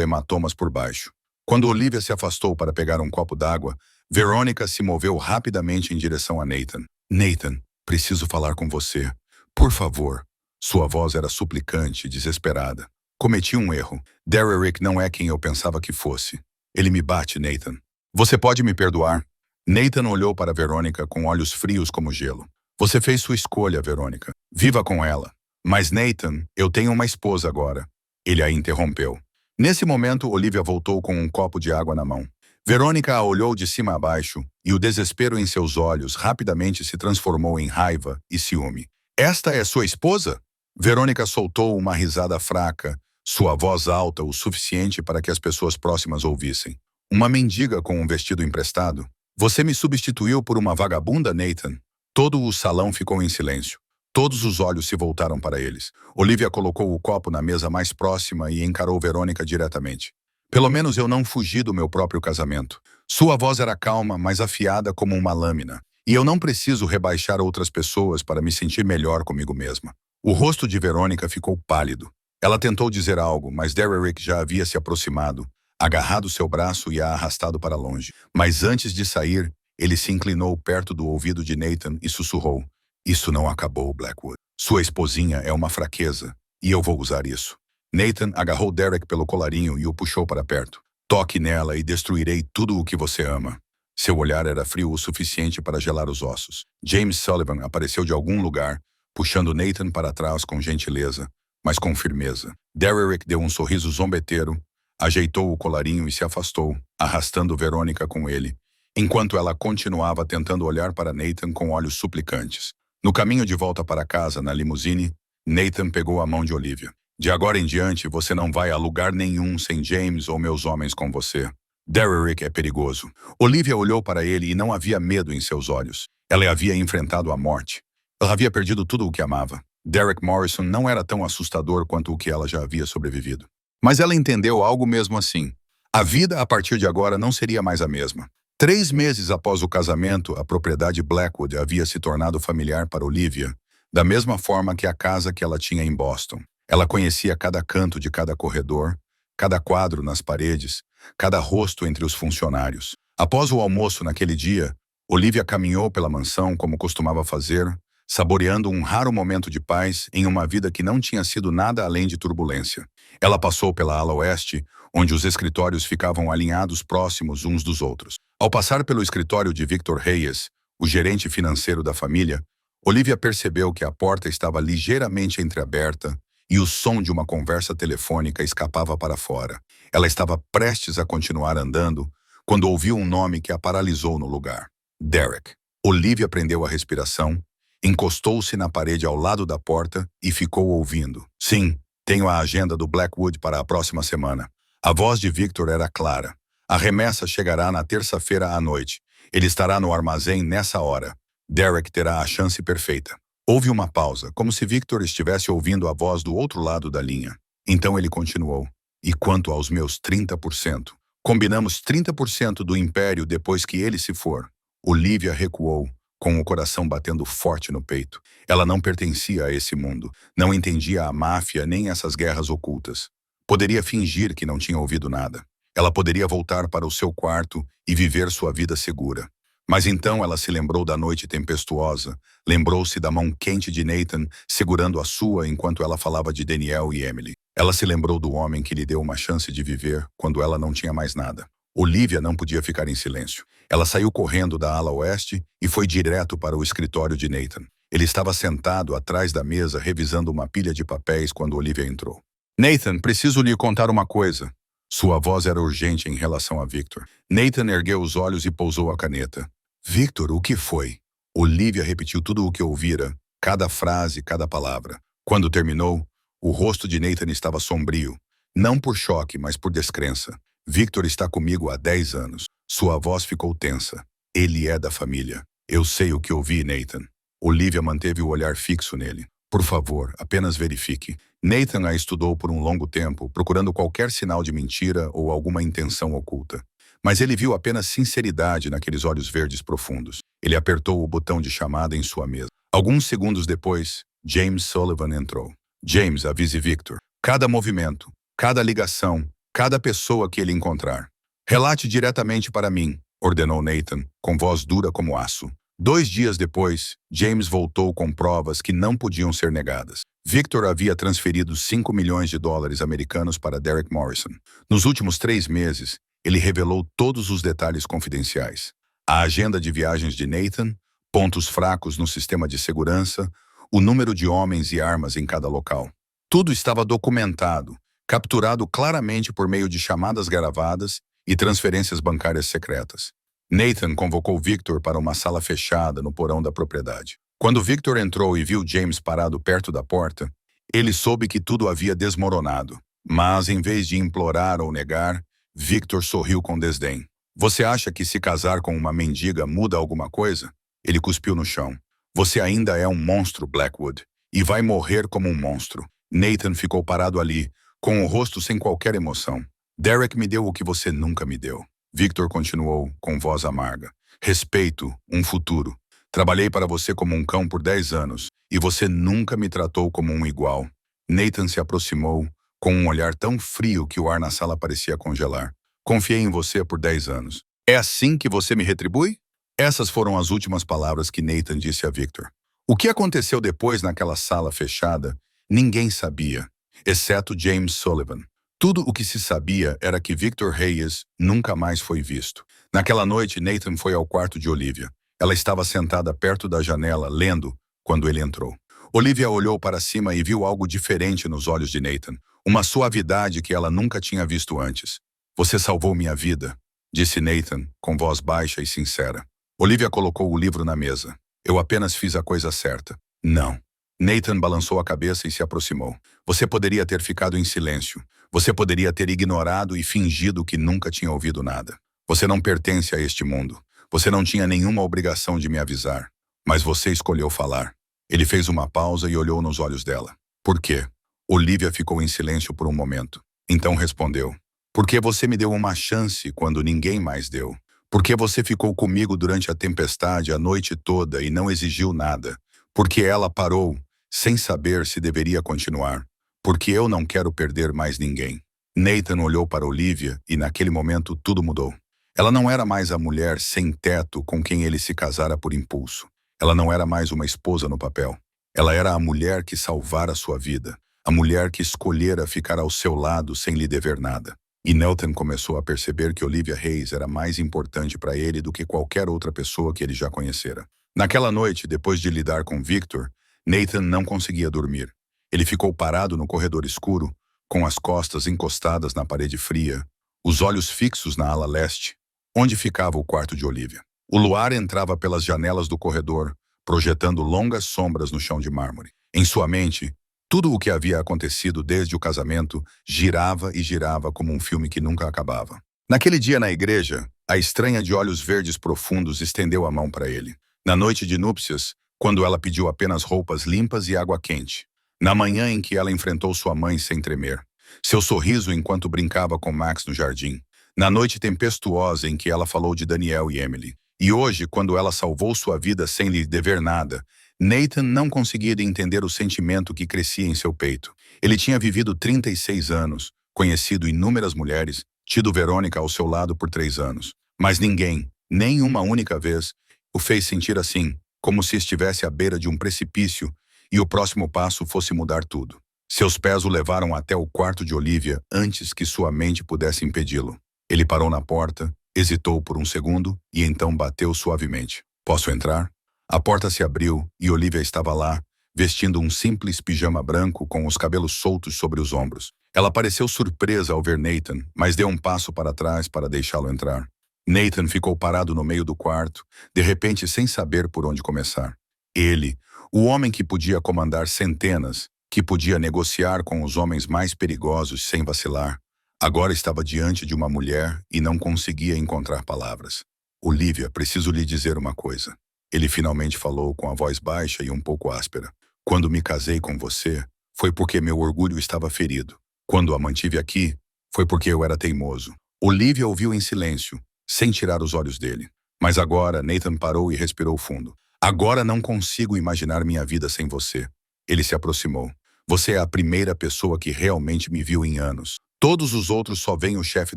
hematomas por baixo. Quando Olivia se afastou para pegar um copo d'água, Veronica se moveu rapidamente em direção a Nathan. Nathan, preciso falar com você. Por favor. Sua voz era suplicante e desesperada. Cometi um erro. Derek não é quem eu pensava que fosse. Ele me bate, Nathan. Você pode me perdoar? Nathan olhou para Veronica com olhos frios como gelo. Você fez sua escolha, Veronica. Viva com ela. Mas, Nathan, eu tenho uma esposa agora. Ele a interrompeu. Nesse momento, Olivia voltou com um copo de água na mão. Veronica a olhou de cima a baixo e o desespero em seus olhos rapidamente se transformou em raiva e ciúme. Esta é sua esposa? Veronica soltou uma risada fraca, sua voz alta o suficiente para que as pessoas próximas ouvissem. Uma mendiga com um vestido emprestado? Você me substituiu por uma vagabunda, Nathan? Todo o salão ficou em silêncio. Todos os olhos se voltaram para eles. Olivia colocou o copo na mesa mais próxima e encarou Veronica diretamente. Pelo menos eu não fugi do meu próprio casamento. Sua voz era calma, mas afiada como uma lâmina. E eu não preciso rebaixar outras pessoas para me sentir melhor comigo mesma. O rosto de Veronica ficou pálido. Ela tentou dizer algo, mas Derek já havia se aproximado, agarrado seu braço e a arrastado para longe. Mas antes de sair, ele se inclinou perto do ouvido de Nathan e sussurrou. Isso não acabou, Blackwood. Sua esposinha é uma fraqueza, e eu vou usar isso. Nathan agarrou Derek pelo colarinho e o puxou para perto. Toque nela e destruirei tudo o que você ama. Seu olhar era frio o suficiente para gelar os ossos. James Sullivan apareceu de algum lugar, puxando Nathan para trás com gentileza, mas com firmeza. Derek deu um sorriso zombeteiro, ajeitou o colarinho e se afastou, arrastando Veronica com ele, enquanto ela continuava tentando olhar para Nathan com olhos suplicantes. No caminho de volta para casa, na limusine, Nathan pegou a mão de Olivia. De agora em diante, você não vai a lugar nenhum sem James ou meus homens com você. Derek é perigoso. Olivia olhou para ele e não havia medo em seus olhos. Ela havia enfrentado a morte. Ela havia perdido tudo o que amava. Derek Morrison não era tão assustador quanto o que ela já havia sobrevivido. Mas ela entendeu algo mesmo assim. A vida, a partir de agora, não seria mais a mesma. 3 meses após o casamento, a propriedade Blackwood havia se tornado familiar para Olivia, da mesma forma que a casa que ela tinha em Boston. Ela conhecia cada canto de cada corredor, cada quadro nas paredes, cada rosto entre os funcionários. Após o almoço naquele dia, Olivia caminhou pela mansão como costumava fazer, saboreando um raro momento de paz em uma vida que não tinha sido nada além de turbulência. Ela passou pela ala oeste, onde os escritórios ficavam alinhados próximos uns dos outros. Ao passar pelo escritório de Victor Reyes, o gerente financeiro da família, Olivia percebeu que a porta estava ligeiramente entreaberta e o som de uma conversa telefônica escapava para fora. Ela estava prestes a continuar andando quando ouviu um nome que a paralisou no lugar. Derek. Olivia prendeu a respiração, encostou-se na parede ao lado da porta e ficou ouvindo. Sim, tenho a agenda do Blackwood para a próxima semana. A voz de Victor era clara. A remessa chegará na terça-feira à noite. Ele estará no armazém nessa hora. Derek terá a chance perfeita. Houve uma pausa, como se Victor estivesse ouvindo a voz do outro lado da linha. Então ele continuou. E quanto aos meus 30%? Combinamos 30% do império depois que ele se for. Olivia recuou, com o coração batendo forte no peito. Ela não pertencia a esse mundo. Não entendia a máfia nem essas guerras ocultas. Poderia fingir que não tinha ouvido nada. Ela poderia voltar para o seu quarto e viver sua vida segura. Mas então ela se lembrou da noite tempestuosa, lembrou-se da mão quente de Nathan segurando a sua enquanto ela falava de Daniel e Emily. Ela se lembrou do homem que lhe deu uma chance de viver quando ela não tinha mais nada. Olivia não podia ficar em silêncio. Ela saiu correndo da ala oeste e foi direto para o escritório de Nathan. Ele estava sentado atrás da mesa revisando uma pilha de papéis quando Olivia entrou. Nathan, preciso lhe contar uma coisa. Sua voz era urgente em relação a Victor. Nathan ergueu os olhos e pousou a caneta. Victor, o que foi? Olivia repetiu tudo o que ouvira, cada frase, cada palavra. Quando terminou, o rosto de Nathan estava sombrio. Não por choque, mas por descrença. Victor está comigo há 10 anos. Sua voz ficou tensa. Ele é da família. Eu sei o que ouvi, Nathan. Olivia manteve o olhar fixo nele. Por favor, apenas verifique. Nathan a estudou por um longo tempo, procurando qualquer sinal de mentira ou alguma intenção oculta. Mas ele viu apenas sinceridade naqueles olhos verdes profundos. Ele apertou o botão de chamada em sua mesa. Alguns segundos depois, James Sullivan entrou. James, avise Victor. Cada movimento, cada ligação, cada pessoa que ele encontrar. Relate diretamente para mim, ordenou Nathan, com voz dura como aço. 2 dias depois, James voltou com provas que não podiam ser negadas. Victor havia transferido 5 milhões de dólares americanos para Derek Morrison. Nos últimos 3 meses, ele revelou todos os detalhes confidenciais. A agenda de viagens de Nathan, pontos fracos no sistema de segurança, o número de homens e armas em cada local. Tudo estava documentado, capturado claramente por meio de chamadas gravadas e transferências bancárias secretas. Nathan convocou Victor para uma sala fechada no porão da propriedade. Quando Victor entrou e viu James parado perto da porta, ele soube que tudo havia desmoronado. Mas, em vez de implorar ou negar, Victor sorriu com desdém. Você acha que se casar com uma mendiga muda alguma coisa? Ele cuspiu no chão. Você ainda é um monstro, Blackwood, e vai morrer como um monstro. Nathan ficou parado ali, com o rosto sem qualquer emoção. Derek me deu o que você nunca me deu. Victor continuou, com voz amarga. Respeito, um futuro. Trabalhei para você como um cão por 10 anos, e você nunca me tratou como um igual. Nathan se aproximou, com um olhar tão frio que o ar na sala parecia congelar. Confiei em você por 10 anos. É assim que você me retribui? Essas foram as últimas palavras que Nathan disse a Victor. O que aconteceu depois naquela sala fechada, ninguém sabia, exceto James Sullivan. Tudo o que se sabia era que Victor Reyes nunca mais foi visto. Naquela noite, Nathan foi ao quarto de Olivia. Ela estava sentada perto da janela, lendo, quando ele entrou. Olivia olhou para cima e viu algo diferente nos olhos de Nathan. Uma suavidade que ela nunca tinha visto antes. Você salvou minha vida, disse Nathan, com voz baixa e sincera. Olivia colocou o livro na mesa. Eu apenas fiz a coisa certa. Não. Nathan balançou a cabeça e se aproximou. Você poderia ter ficado em silêncio. Você poderia ter ignorado e fingido que nunca tinha ouvido nada. Você não pertence a este mundo. Você não tinha nenhuma obrigação de me avisar. Mas você escolheu falar. Ele fez uma pausa e olhou nos olhos dela. Por quê? Olivia ficou em silêncio por um momento. Então respondeu. Porque você me deu uma chance quando ninguém mais deu. Porque você ficou comigo durante a tempestade a noite toda e não exigiu nada. Porque ela parou, sem saber se deveria continuar. Porque eu não quero perder mais ninguém. Nathan olhou para Olivia e naquele momento tudo mudou. Ela não era mais a mulher sem teto com quem ele se casara por impulso. Ela não era mais uma esposa no papel. Ela era a mulher que salvara sua vida. A mulher que escolhera ficar ao seu lado sem lhe dever nada. E Nathan começou a perceber que Olivia Reyes era mais importante para ele do que qualquer outra pessoa que ele já conhecera. Naquela noite, depois de lidar com Victor, Nathan não conseguia dormir. Ele ficou parado no corredor escuro, com as costas encostadas na parede fria, os olhos fixos na ala leste, onde ficava o quarto de Olivia. O luar entrava pelas janelas do corredor, projetando longas sombras no chão de mármore. Em sua mente, tudo o que havia acontecido desde o casamento girava e girava como um filme que nunca acabava. Naquele dia na igreja, a estranha de olhos verdes profundos estendeu a mão para ele. Na noite de núpcias, quando ela pediu apenas roupas limpas e água quente. Na manhã em que ela enfrentou sua mãe sem tremer. Seu sorriso enquanto brincava com Max no jardim. Na noite tempestuosa em que ela falou de Daniel e Emily. E hoje, quando ela salvou sua vida sem lhe dever nada, Nathan não conseguia entender o sentimento que crescia em seu peito. Ele tinha vivido 36 anos, conhecido inúmeras mulheres, tido Verônica ao seu lado por 3 anos. Mas ninguém, nem uma única vez, o fez sentir assim, como se estivesse à beira de um precipício e o próximo passo fosse mudar tudo. Seus pés o levaram até o quarto de Olivia antes que sua mente pudesse impedi-lo. Ele parou na porta, hesitou por um segundo e então bateu suavemente. Posso entrar? A porta se abriu e Olivia estava lá, vestindo um simples pijama branco com os cabelos soltos sobre os ombros. Ela pareceu surpresa ao ver Nathan, mas deu um passo para trás para deixá-lo entrar. Nathan ficou parado no meio do quarto, de repente sem saber por onde começar. Ele, o homem que podia comandar centenas, que podia negociar com os homens mais perigosos sem vacilar, agora estava diante de uma mulher e não conseguia encontrar palavras. Olivia, preciso lhe dizer uma coisa. Ele finalmente falou com a voz baixa e um pouco áspera. Quando me casei com você, foi porque meu orgulho estava ferido. Quando a mantive aqui, foi porque eu era teimoso. Olivia ouviu em silêncio, sem tirar os olhos dele. Mas agora, Nathan parou e respirou fundo. Agora não consigo imaginar minha vida sem você. Ele se aproximou. Você é a primeira pessoa que realmente me viu em anos. Todos os outros só veem o chefe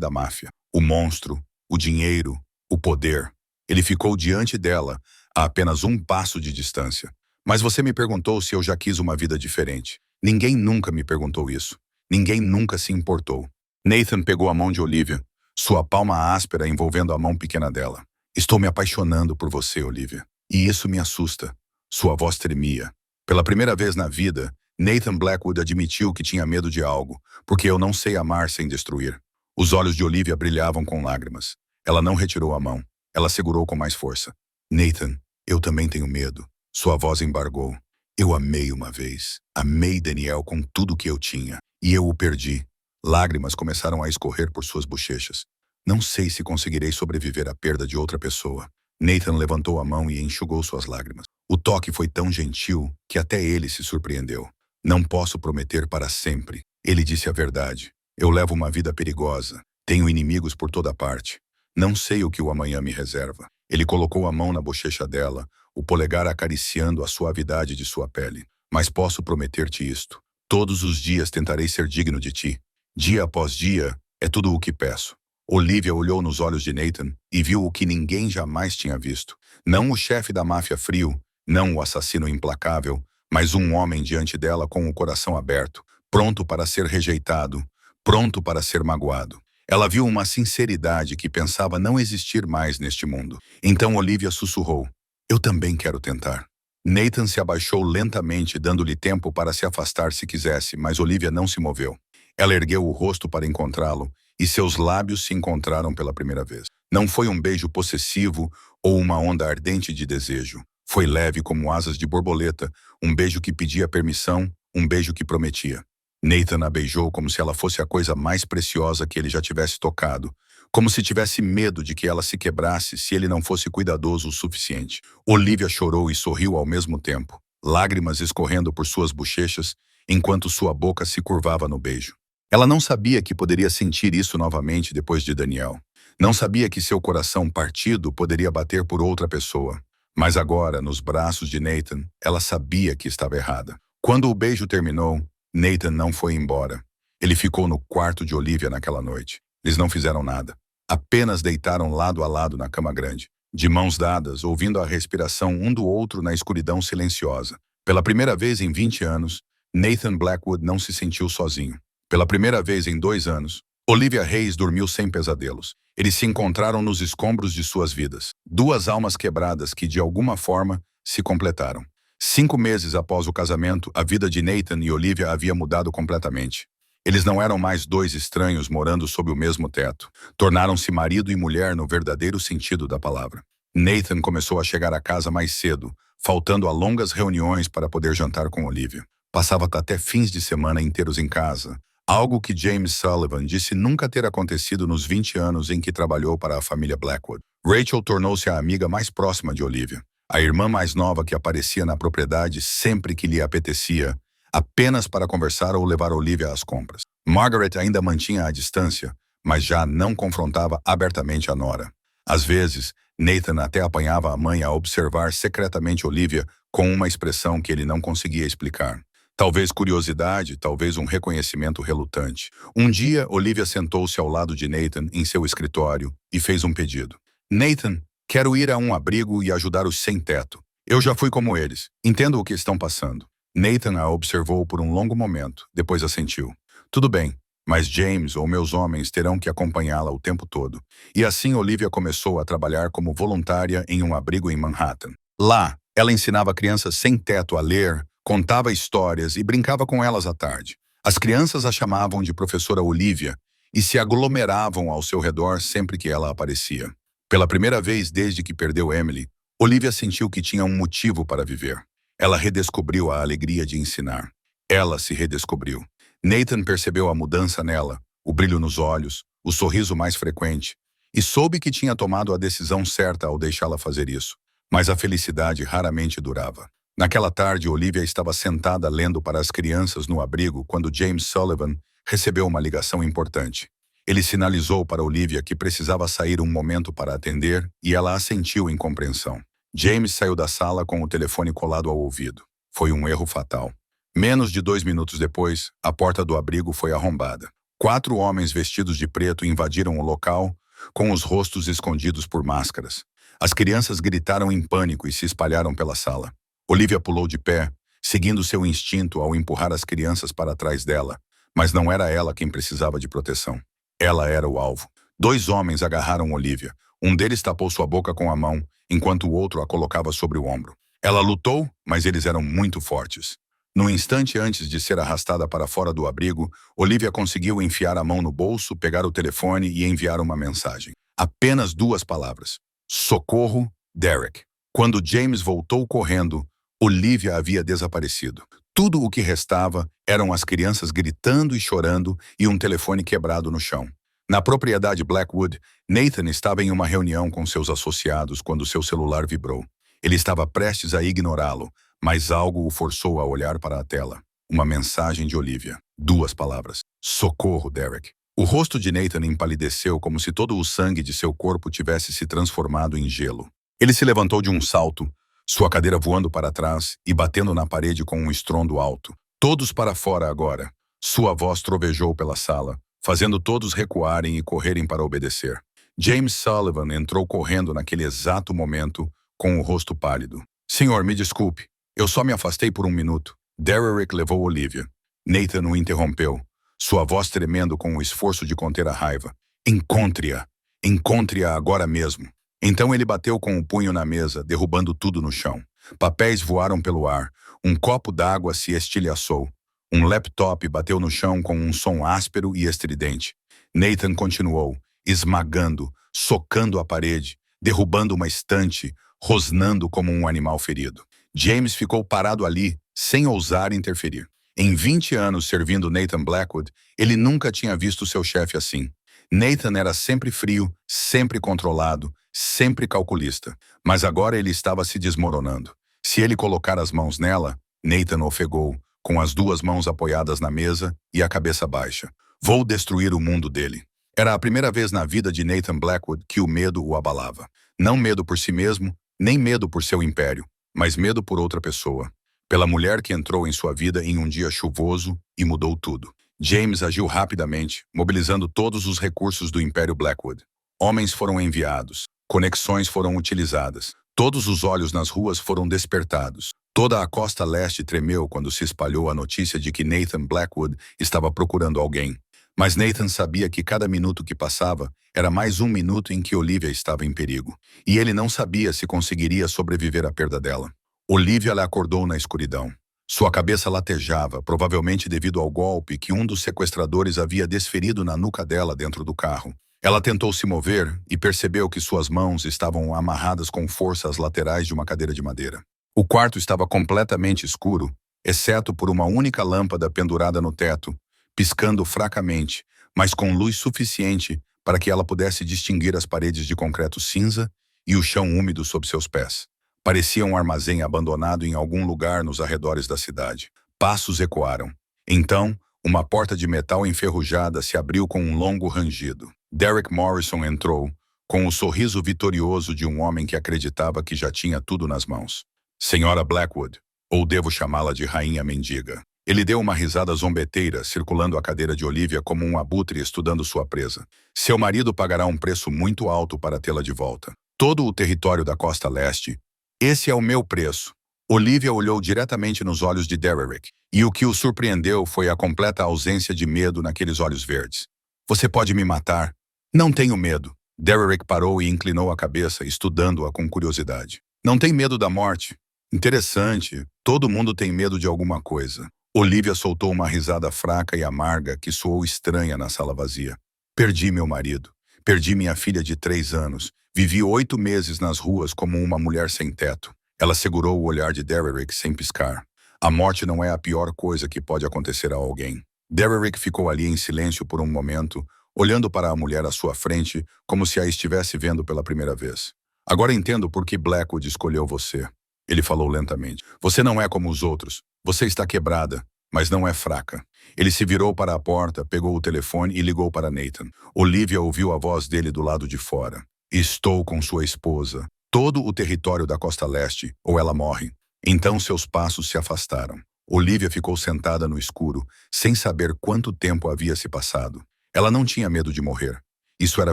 da máfia. O monstro, o dinheiro, o poder. Ele ficou diante dela, a apenas um passo de distância. Mas você me perguntou se eu já quis uma vida diferente. Ninguém nunca me perguntou isso. Ninguém nunca se importou. Nathan pegou a mão de Olivia, sua palma áspera envolvendo a mão pequena dela. Estou me apaixonando por você, Olivia. E isso me assusta. Sua voz tremia. Pela primeira vez na vida, Nathan Blackwood admitiu que tinha medo de algo, porque eu não sei amar sem destruir. Os olhos de Olivia brilhavam com lágrimas. Ela não retirou a mão. Ela segurou com mais força. Nathan, eu também tenho medo. Sua voz embargou. Eu amei uma vez. Amei Daniel com tudo que eu tinha. E eu o perdi. Lágrimas começaram a escorrer por suas bochechas. Não sei se conseguirei sobreviver à perda de outra pessoa. Nathan levantou a mão e enxugou suas lágrimas. O toque foi tão gentil que até ele se surpreendeu. Não posso prometer para sempre. Ele disse a verdade. Eu levo uma vida perigosa. Tenho inimigos por toda parte. Não sei o que o amanhã me reserva. Ele colocou a mão na bochecha dela, o polegar acariciando a suavidade de sua pele. Mas posso prometer-te isto. Todos os dias tentarei ser digno de ti. Dia após dia, é tudo o que peço. Olivia olhou nos olhos de Nathan e viu o que ninguém jamais tinha visto. Não o chefe da máfia frio, não o assassino implacável, mas um homem diante dela com o coração aberto, pronto para ser rejeitado, pronto para ser magoado. Ela viu uma sinceridade que pensava não existir mais neste mundo. Então Olivia sussurrou. Eu também quero tentar. Nathan se abaixou lentamente, dando-lhe tempo para se afastar se quisesse, mas Olivia não se moveu. Ela ergueu o rosto para encontrá-lo, e seus lábios se encontraram pela primeira vez. Não foi um beijo possessivo ou uma onda ardente de desejo. Foi leve como asas de borboleta, um beijo que pedia permissão, um beijo que prometia. Nathan a beijou como se ela fosse a coisa mais preciosa que ele já tivesse tocado, como se tivesse medo de que ela se quebrasse se ele não fosse cuidadoso o suficiente. Olivia chorou e sorriu ao mesmo tempo, lágrimas escorrendo por suas bochechas, enquanto sua boca se curvava no beijo. Ela não sabia que poderia sentir isso novamente depois de Daniel. Não sabia que seu coração partido poderia bater por outra pessoa. Mas agora, nos braços de Nathan, ela sabia que estava errada. Quando o beijo terminou, Nathan não foi embora. Ele ficou no quarto de Olivia naquela noite. Eles não fizeram nada. Apenas deitaram lado a lado na cama grande, de mãos dadas, ouvindo a respiração um do outro na escuridão silenciosa. Pela primeira vez em 20 anos, Nathan Blackwood não se sentiu sozinho. Pela primeira vez em 2 anos, Olivia Reis dormiu sem pesadelos. Eles se encontraram nos escombros de suas vidas. 2 almas quebradas que, de alguma forma, se completaram. 5 meses após o casamento, a vida de Nathan e Olivia havia mudado completamente. Eles não eram mais 2 estranhos morando sob o mesmo teto. Tornaram-se marido e mulher no verdadeiro sentido da palavra. Nathan começou a chegar à casa mais cedo, faltando a longas reuniões para poder jantar com Olivia. Passava até fins de semana inteiros em casa, algo que James Sullivan disse nunca ter acontecido nos 20 anos em que trabalhou para a família Blackwood. Rachel tornou-se a amiga mais próxima de Olivia, a irmã mais nova que aparecia na propriedade sempre que lhe apetecia, apenas para conversar ou levar Olivia às compras. Margaret ainda mantinha a distância, mas já não confrontava abertamente a nora. Às vezes, Nathan até apanhava a mãe a observar secretamente Olivia com uma expressão que ele não conseguia explicar. Talvez curiosidade, talvez um reconhecimento relutante. Um dia, Olivia sentou-se ao lado de Nathan em seu escritório e fez um pedido. Nathan, quero ir a um abrigo e ajudar os sem-teto. Eu já fui como eles. Entendo o que estão passando. Nathan a observou por um longo momento, depois assentiu. Tudo bem, mas James ou meus homens terão que acompanhá-la o tempo todo. E assim Olivia começou a trabalhar como voluntária em um abrigo em Manhattan. Lá, ela ensinava crianças sem teto a ler, contava histórias e brincava com elas à tarde. As crianças a chamavam de professora Olivia e se aglomeravam ao seu redor sempre que ela aparecia. Pela primeira vez desde que perdeu Emily, Olivia sentiu que tinha um motivo para viver. Ela redescobriu a alegria de ensinar. Ela se redescobriu. Nathan percebeu a mudança nela, o brilho nos olhos, o sorriso mais frequente, e soube que tinha tomado a decisão certa ao deixá-la fazer isso. Mas a felicidade raramente durava. Naquela tarde, Olivia estava sentada lendo para as crianças no abrigo quando James Sullivan recebeu uma ligação importante. Ele sinalizou para Olivia que precisava sair um momento para atender e ela assentiu em compreensão. James saiu da sala com o telefone colado ao ouvido. Foi um erro fatal. Menos de 2 minutos depois, a porta do abrigo foi arrombada. 4 homens vestidos de preto invadiram o local, com os rostos escondidos por máscaras. As crianças gritaram em pânico e se espalharam pela sala. Olivia pulou de pé, seguindo seu instinto ao empurrar as crianças para trás dela, mas não era ela quem precisava de proteção. Ela era o alvo. 2 homens agarraram Olivia. Um deles tapou sua boca com a mão, enquanto o outro a colocava sobre o ombro. Ela lutou, mas eles eram muito fortes. No instante antes de ser arrastada para fora do abrigo, Olivia conseguiu enfiar a mão no bolso, pegar o telefone e enviar uma mensagem. Apenas 2 palavras. Socorro, Derek. Quando James voltou correndo, Olivia havia desaparecido. Tudo o que restava eram as crianças gritando e chorando e um telefone quebrado no chão. Na propriedade Blackwood, Nathan estava em uma reunião com seus associados quando seu celular vibrou. Ele estava prestes a ignorá-lo, mas algo o forçou a olhar para a tela. Uma mensagem de Olivia. 2 palavras. Socorro, Derek. O rosto de Nathan empalideceu como se todo o sangue de seu corpo tivesse se transformado em gelo. Ele se levantou de um salto, sua cadeira voando para trás e batendo na parede com um estrondo alto. Todos para fora agora. Sua voz trovejou pela sala, fazendo todos recuarem e correrem para obedecer. James Sullivan entrou correndo naquele exato momento, com o rosto pálido. Senhor, me desculpe. Eu só me afastei por 1 minuto. Derek levou Olivia. Nathan o interrompeu, sua voz tremendo com o esforço de conter a raiva. Encontre-a. Encontre-a agora mesmo. Então ele bateu com o punho na mesa, derrubando tudo no chão. Papéis voaram pelo ar. Um copo d'água se estilhaçou. Um laptop bateu no chão com um som áspero e estridente. Nathan continuou, esmagando, socando a parede, derrubando uma estante, rosnando como um animal ferido. James ficou parado ali, sem ousar interferir. Em 20 anos servindo Nathan Blackwood, ele nunca tinha visto seu chefe assim. Nathan era sempre frio, sempre controlado, sempre calculista. Mas agora ele estava se desmoronando. Se ele colocar as mãos nela, Nathan ofegou, com as 2 mãos apoiadas na mesa e a cabeça baixa. Vou destruir o mundo dele. Era a primeira vez na vida de Nathan Blackwood que o medo o abalava. Não medo por si mesmo, nem medo por seu império, mas medo por outra pessoa. Pela mulher que entrou em sua vida em um dia chuvoso e mudou tudo. James agiu rapidamente, mobilizando todos os recursos do Império Blackwood. Homens foram enviados, conexões foram utilizadas, todos os olhos nas ruas foram despertados. Toda a costa leste tremeu quando se espalhou a notícia de que Nathan Blackwood estava procurando alguém. Mas Nathan sabia que cada minuto que passava era mais 1 minuto em que Olivia estava em perigo. E ele não sabia se conseguiria sobreviver à perda dela. Olivia lhe acordou na escuridão. Sua cabeça latejava, provavelmente devido ao golpe que um dos sequestradores havia desferido na nuca dela dentro do carro. Ela tentou se mover e percebeu que suas mãos estavam amarradas com força às laterais de uma cadeira de madeira. O quarto estava completamente escuro, exceto por uma única lâmpada pendurada no teto, piscando fracamente, mas com luz suficiente para que ela pudesse distinguir as paredes de concreto cinza e o chão úmido sob seus pés. Parecia um armazém abandonado em algum lugar nos arredores da cidade. Passos ecoaram. Então, Uma porta de metal enferrujada se abriu com um longo rangido. Derek Morrison entrou, com o sorriso vitorioso de um homem que acreditava que já tinha tudo nas mãos. Senhora Blackwood, ou devo chamá-la de Rainha Mendiga. Ele deu uma risada zombeteira, circulando a cadeira de Olivia como um abutre estudando sua presa. Seu marido pagará um preço muito alto para tê-la de volta. Todo o território da costa leste. Esse é o meu preço. Olivia olhou diretamente nos olhos de Derek, e o que o surpreendeu foi a completa ausência de medo naqueles olhos verdes. Você pode me matar? Não tenho medo. Derek parou e inclinou a cabeça, estudando-a com curiosidade. Não tem medo da morte? Interessante. Todo mundo tem medo de alguma coisa. Olivia soltou uma risada fraca e amarga que soou estranha na sala vazia. Perdi meu marido. Perdi minha filha de 3 anos. Vivi 8 meses nas ruas como uma mulher sem teto. Ela segurou o olhar de Derek sem piscar. A morte não é a pior coisa que pode acontecer a alguém. Derek ficou ali em silêncio por um momento, olhando para a mulher à sua frente como se a estivesse vendo pela primeira vez. Agora entendo por que Blackwood escolheu você. Ele falou lentamente. Você não é como os outros. Você está quebrada, mas não é fraca. Ele se virou para a porta, pegou o telefone e ligou para Nathan. Olivia ouviu a voz dele do lado de fora. Estou com sua esposa. Todo o território da costa leste, ou ela morre. Então seus passos se afastaram. Olivia ficou sentada no escuro, sem saber quanto tempo havia se passado. Ela não tinha medo de morrer. Isso era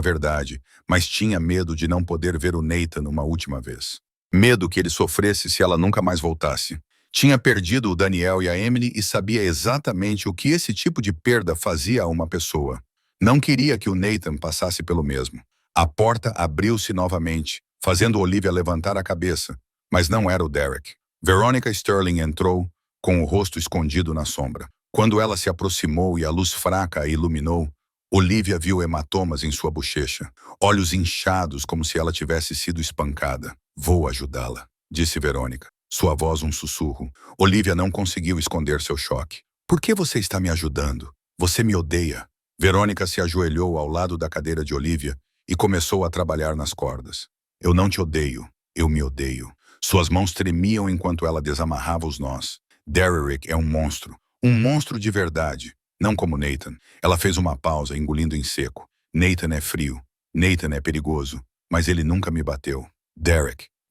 verdade, mas tinha medo de não poder ver o Nathan uma última vez. Medo que ele sofresse se ela nunca mais voltasse. Tinha perdido o Daniel e a Emily e sabia exatamente o que esse tipo de perda fazia a uma pessoa. Não queria que o Nathan passasse pelo mesmo. A porta abriu-se novamente, fazendo Olivia levantar a cabeça, mas não era o Derek. Veronica Sterling entrou, com o rosto escondido na sombra. Quando ela se aproximou e a luz fraca a iluminou, Olivia viu hematomas em sua bochecha, olhos inchados como se ela tivesse sido espancada. Vou ajudá-la, disse Verônica. Sua voz um sussurro. Olivia não conseguiu esconder seu choque. Por que você está me ajudando? Você me odeia. Verônica se ajoelhou ao lado da cadeira de Olivia e começou a trabalhar nas cordas. Eu não te odeio, eu me odeio. Suas mãos tremiam enquanto ela desamarrava os nós. Derek é um monstro de verdade, não como Nathan. Ela fez uma pausa, engolindo em seco. Nathan é frio, Nathan é perigoso, mas ele nunca me bateu.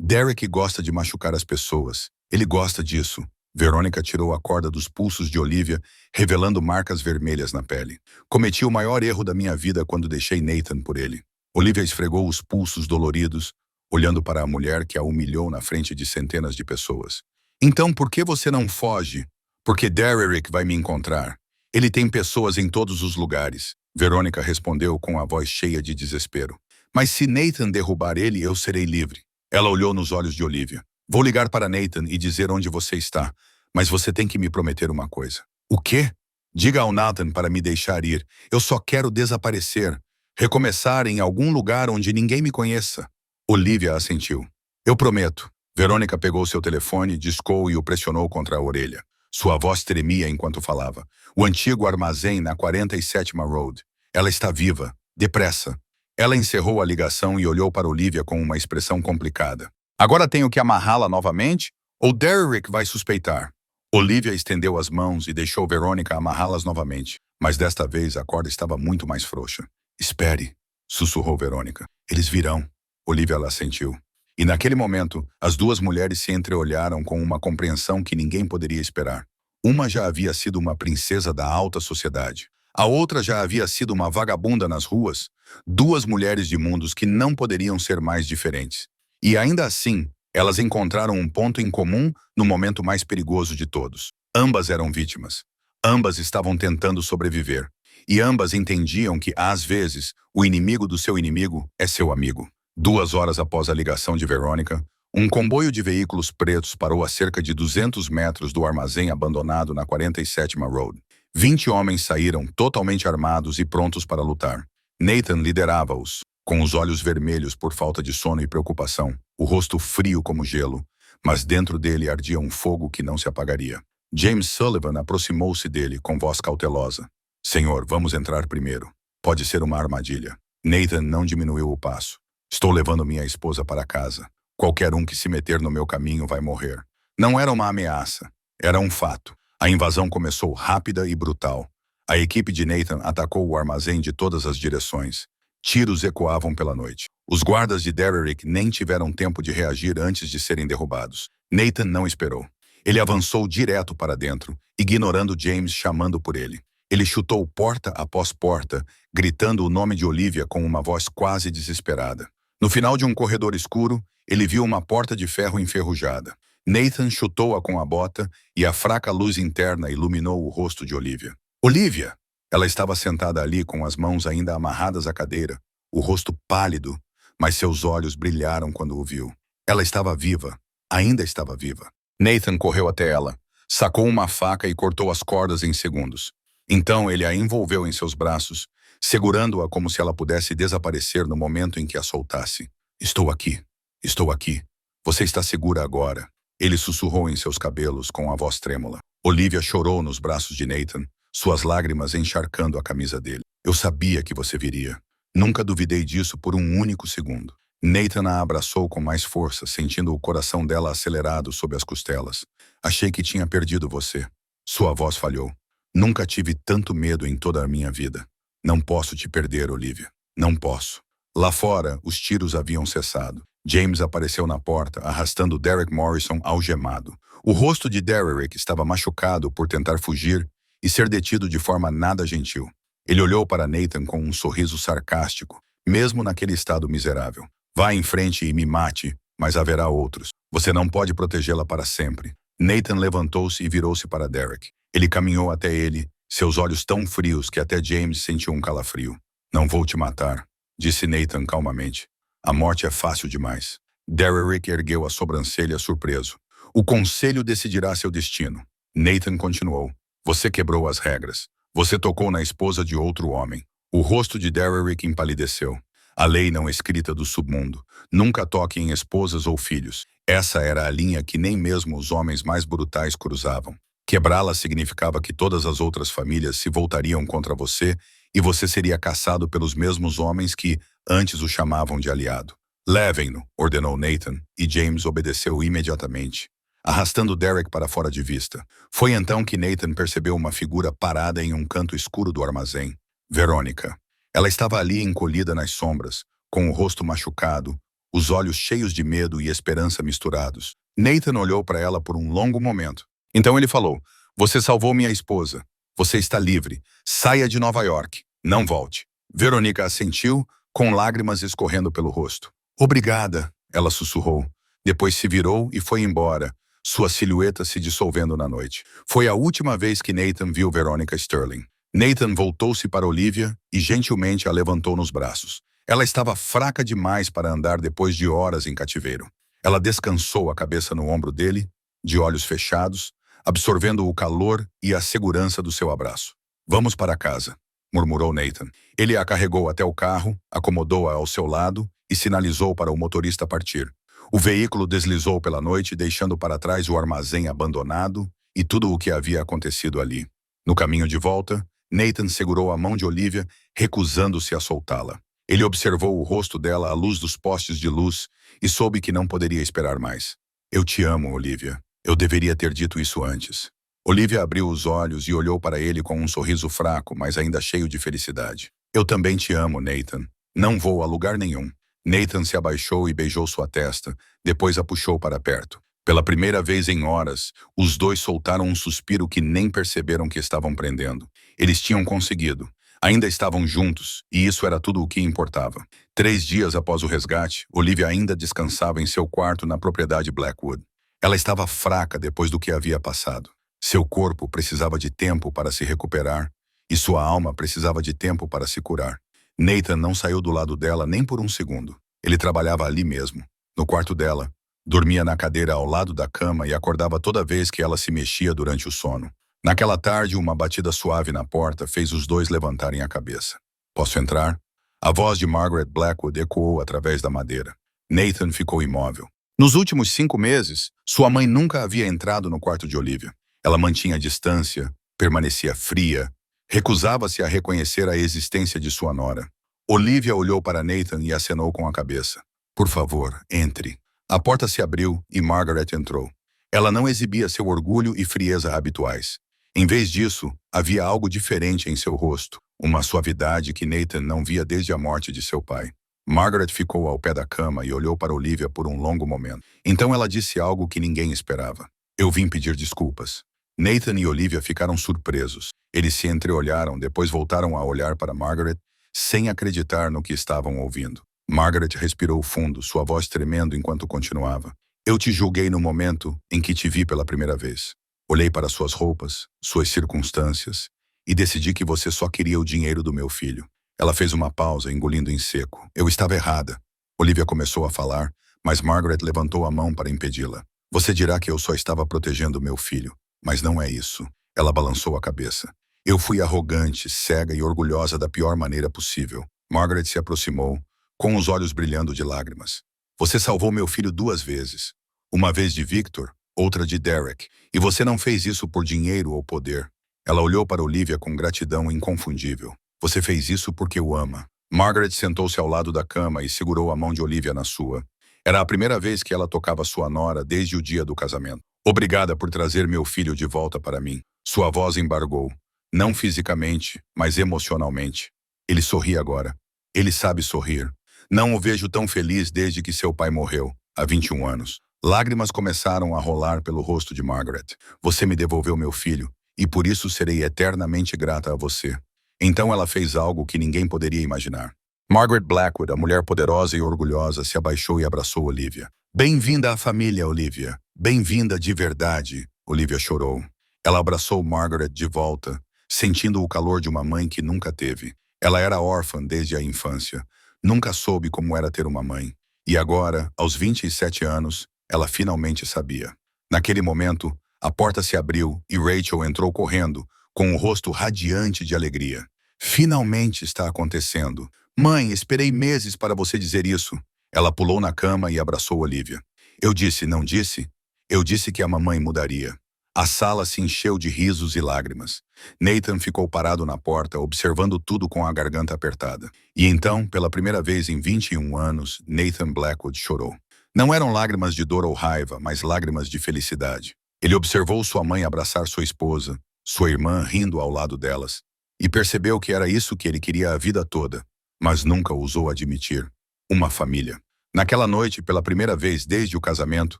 Derek gosta de machucar as pessoas. Ele gosta disso. Verônica tirou a corda dos pulsos de Olivia, revelando marcas vermelhas na pele. Cometi o maior erro da minha vida quando deixei Nathan por ele. Olivia esfregou os pulsos doloridos, olhando para a mulher que a humilhou na frente de centenas de pessoas. Então por que você não foge? Porque Derek vai me encontrar. Ele tem pessoas em todos os lugares. Verônica respondeu com a voz cheia de desespero. Mas se Nathan derrubar ele, eu serei livre. Ela olhou nos olhos de Olivia. Vou ligar para Nathan e dizer onde você está, mas você tem que me prometer uma coisa. O quê? Diga ao Nathan para me deixar ir. Eu só quero desaparecer. Recomeçar em algum lugar onde ninguém me conheça. Olivia assentiu. Eu prometo. Verônica pegou seu telefone, discou e o pressionou contra a orelha. Sua voz tremia enquanto falava. O antigo armazém na 47ª Road. Ela está viva. Depressa. Ela encerrou a ligação e olhou para Olivia com uma expressão complicada. Agora tenho que amarrá-la novamente? Ou Derek vai suspeitar? Olivia estendeu as mãos e deixou Verônica amarrá-las novamente, mas desta vez a corda estava muito mais frouxa. Espere, sussurrou Verônica. Eles virão. Olivia assentiu. E naquele momento, as duas mulheres se entreolharam com uma compreensão que ninguém poderia esperar. Uma já havia sido uma princesa da alta sociedade. A outra já havia sido uma vagabunda nas ruas. Duas mulheres de mundos que não poderiam ser mais diferentes. E ainda assim, elas encontraram um ponto em comum no momento mais perigoso de todos. Ambas eram vítimas. Ambas estavam tentando sobreviver. E ambas entendiam que, às vezes, o inimigo do seu inimigo é seu amigo. 2 horas após a ligação de Verônica, um comboio de veículos pretos parou a cerca de 200 metros do armazém abandonado na 47ª Road. 20 homens saíram totalmente armados e prontos para lutar. Nathan liderava-os, com os olhos vermelhos por falta de sono e preocupação, o rosto frio como gelo, mas dentro dele ardia um fogo que não se apagaria. James Sullivan aproximou-se dele com voz cautelosa. Senhor, vamos entrar primeiro. Pode ser uma armadilha. Nathan não diminuiu o passo. Estou levando minha esposa para casa. Qualquer um que se meter no meu caminho vai morrer. Não era uma ameaça. Era um fato. A invasão começou rápida e brutal. A equipe de Nathan atacou o armazém de todas as direções. Tiros ecoavam pela noite. Os guardas de Derrick nem tiveram tempo de reagir antes de serem derrubados. Nathan não esperou. Ele avançou direto para dentro, ignorando James chamando por ele. Ele chutou porta após porta, gritando o nome de Olivia com uma voz quase desesperada. No final de um corredor escuro, ele viu uma porta de ferro enferrujada. Nathan chutou-a com a bota e a fraca luz interna iluminou o rosto de Olivia. Olivia! Ela estava sentada ali com as mãos ainda amarradas à cadeira, o rosto pálido, mas seus olhos brilharam quando o viu. Ela estava viva, ainda estava viva. Nathan correu até ela, sacou uma faca e cortou as cordas em segundos. Então ele a envolveu em seus braços, segurando-a como se ela pudesse desaparecer no momento em que a soltasse. Estou aqui. Estou aqui. Você está segura agora. Ele sussurrou em seus cabelos com a voz trêmula. Olivia chorou nos braços de Nathan, suas lágrimas encharcando a camisa dele. Eu sabia que você viria. Nunca duvidei disso por um único segundo. Nathan a abraçou com mais força, sentindo o coração dela acelerado sob as costelas. Achei que tinha perdido você. Sua voz falhou. Nunca tive tanto medo em toda a minha vida. Não posso te perder, Olivia. Não posso. Lá fora, os tiros haviam cessado. James apareceu na porta, arrastando Derek Morrison algemado. O rosto de Derek estava machucado por tentar fugir e ser detido de forma nada gentil. Ele olhou para Nathan com um sorriso sarcástico, mesmo naquele estado miserável. Vá em frente e me mate, mas haverá outros. Você não pode protegê-la para sempre. Nathan levantou-se e virou-se para Derek. Ele caminhou até ele, seus olhos tão frios que até James sentiu um calafrio. Não vou te matar, disse Nathan calmamente. A morte é fácil demais. Derek ergueu a sobrancelha surpreso. O conselho decidirá seu destino. Nathan continuou. Você quebrou as regras. Você tocou na esposa de outro homem. O rosto de Derek empalideceu. A lei não escrita do submundo. Nunca toque em esposas ou filhos. Essa era a linha que nem mesmo os homens mais brutais cruzavam. Quebrá-la significava que todas as outras famílias se voltariam contra você e você seria caçado pelos mesmos homens que antes o chamavam de aliado. Levem-no, ordenou Nathan, e James obedeceu imediatamente, arrastando Derek para fora de vista. Foi então que Nathan percebeu uma figura parada em um canto escuro do armazém. Verônica. Ela estava ali encolhida nas sombras, com o rosto machucado, os olhos cheios de medo e esperança misturados. Nathan olhou para ela por um longo momento. Então ele falou, você salvou minha esposa. Você está livre. Saia de Nova York. Não volte. Verônica assentiu, com lágrimas escorrendo pelo rosto. Obrigada, ela sussurrou. Depois se virou e foi embora, sua silhueta se dissolvendo na noite. Foi a última vez que Nathan viu Veronica Sterling. Nathan voltou-se para Olivia e gentilmente a levantou nos braços. Ela estava fraca demais para andar depois de horas em cativeiro. Ela descansou a cabeça no ombro dele, de olhos fechados, absorvendo o calor e a segurança do seu abraço. Vamos para casa, murmurou Nathan. Ele a carregou até o carro, acomodou-a ao seu lado e sinalizou para o motorista partir. O veículo deslizou pela noite, deixando para trás o armazém abandonado e tudo o que havia acontecido ali. No caminho de volta, Nathan segurou a mão de Olivia, recusando-se a soltá-la. Ele observou o rosto dela à luz dos postes de luz e soube que não poderia esperar mais. Eu te amo, Olivia. Eu deveria ter dito isso antes. Olivia abriu os olhos e olhou para ele com um sorriso fraco, mas ainda cheio de felicidade. Eu também te amo, Nathan. Não vou a lugar nenhum. Nathan se abaixou e beijou sua testa, depois a puxou para perto. Pela primeira vez em horas, os dois soltaram um suspiro que nem perceberam que estavam prendendo. Eles tinham conseguido. Ainda estavam juntos, e isso era tudo o que importava. 3 dias após o resgate, Olivia ainda descansava em seu quarto na propriedade Blackwood. Ela estava fraca depois do que havia passado. Seu corpo precisava de tempo para se recuperar, e sua alma precisava de tempo para se curar. Nathan não saiu do lado dela nem por um segundo. Ele trabalhava ali mesmo, no quarto dela. Dormia na cadeira ao lado da cama e acordava toda vez que ela se mexia durante o sono. Naquela tarde, uma batida suave na porta fez os dois levantarem a cabeça. Posso entrar? A voz de Margaret Blackwood ecoou através da madeira. Nathan ficou imóvel. Nos últimos 5 meses, sua mãe nunca havia entrado no quarto de Olivia. Ela mantinha a distância, permanecia fria, recusava-se a reconhecer a existência de sua nora. Olivia olhou para Nathan e acenou com a cabeça. Por favor, entre. A porta se abriu e Margaret entrou. Ela não exibia seu orgulho e frieza habituais. Em vez disso, havia algo diferente em seu rosto, uma suavidade que Nathan não via desde a morte de seu pai. Margaret ficou ao pé da cama e olhou para Olivia por um longo momento. Então ela disse algo que ninguém esperava. Eu vim pedir desculpas. Nathan e Olivia ficaram surpresos. Eles se entreolharam, depois voltaram a olhar para Margaret, sem acreditar no que estavam ouvindo. Margaret respirou fundo, sua voz tremendo enquanto continuava. Eu te julguei no momento em que te vi pela primeira vez. Olhei para suas roupas, suas circunstâncias, e decidi que você só queria o dinheiro do meu filho. Ela fez uma pausa, engolindo em seco. Eu estava errada. Olivia começou a falar, mas Margaret levantou a mão para impedi-la. Você dirá que eu só estava protegendo meu filho, mas não é isso. Ela balançou a cabeça. Eu fui arrogante, cega e orgulhosa da pior maneira possível. Margaret se aproximou, com os olhos brilhando de lágrimas. Você salvou meu filho 2 vezes. Uma vez de Victor, outra de Derek. E você não fez isso por dinheiro ou poder. Ela olhou para Olivia com gratidão inconfundível. Você fez isso porque o ama. Margaret sentou-se ao lado da cama e segurou a mão de Olivia na sua. Era a primeira vez que ela tocava sua nora desde o dia do casamento. Obrigada por trazer meu filho de volta para mim. Sua voz embargou. Não fisicamente, mas emocionalmente. Ele sorri agora. Ele sabe sorrir. Não o vejo tão feliz desde que seu pai morreu, há 21 anos. Lágrimas começaram a rolar pelo rosto de Margaret. Você me devolveu meu filho, e por isso serei eternamente grata a você. Então ela fez algo que ninguém poderia imaginar. Margaret Blackwood, a mulher poderosa e orgulhosa, se abaixou e abraçou Olivia. Bem-vinda à família, Olivia. Bem-vinda de verdade, Olivia chorou. Ela abraçou Margaret de volta, sentindo o calor de uma mãe que nunca teve. Ela era órfã desde a infância. Nunca soube como era ter uma mãe. E agora, aos 27 anos, ela finalmente sabia. Naquele momento, a porta se abriu e Rachel entrou correndo, com o rosto radiante de alegria. Finalmente está acontecendo. Mãe, esperei meses para você dizer isso. Ela pulou na cama e abraçou Olivia. Eu disse, não disse? Eu disse que a mamãe mudaria. A sala se encheu de risos e lágrimas. Nathan ficou parado na porta, observando tudo com a garganta apertada. E então, pela primeira vez em 21 anos, Nathan Blackwood chorou. Não eram lágrimas de dor ou raiva, mas lágrimas de felicidade. Ele observou sua mãe abraçar sua esposa, sua irmã rindo ao lado delas, e percebeu que era isso que ele queria a vida toda, mas nunca ousou admitir. Uma família. Naquela noite, pela primeira vez desde o casamento,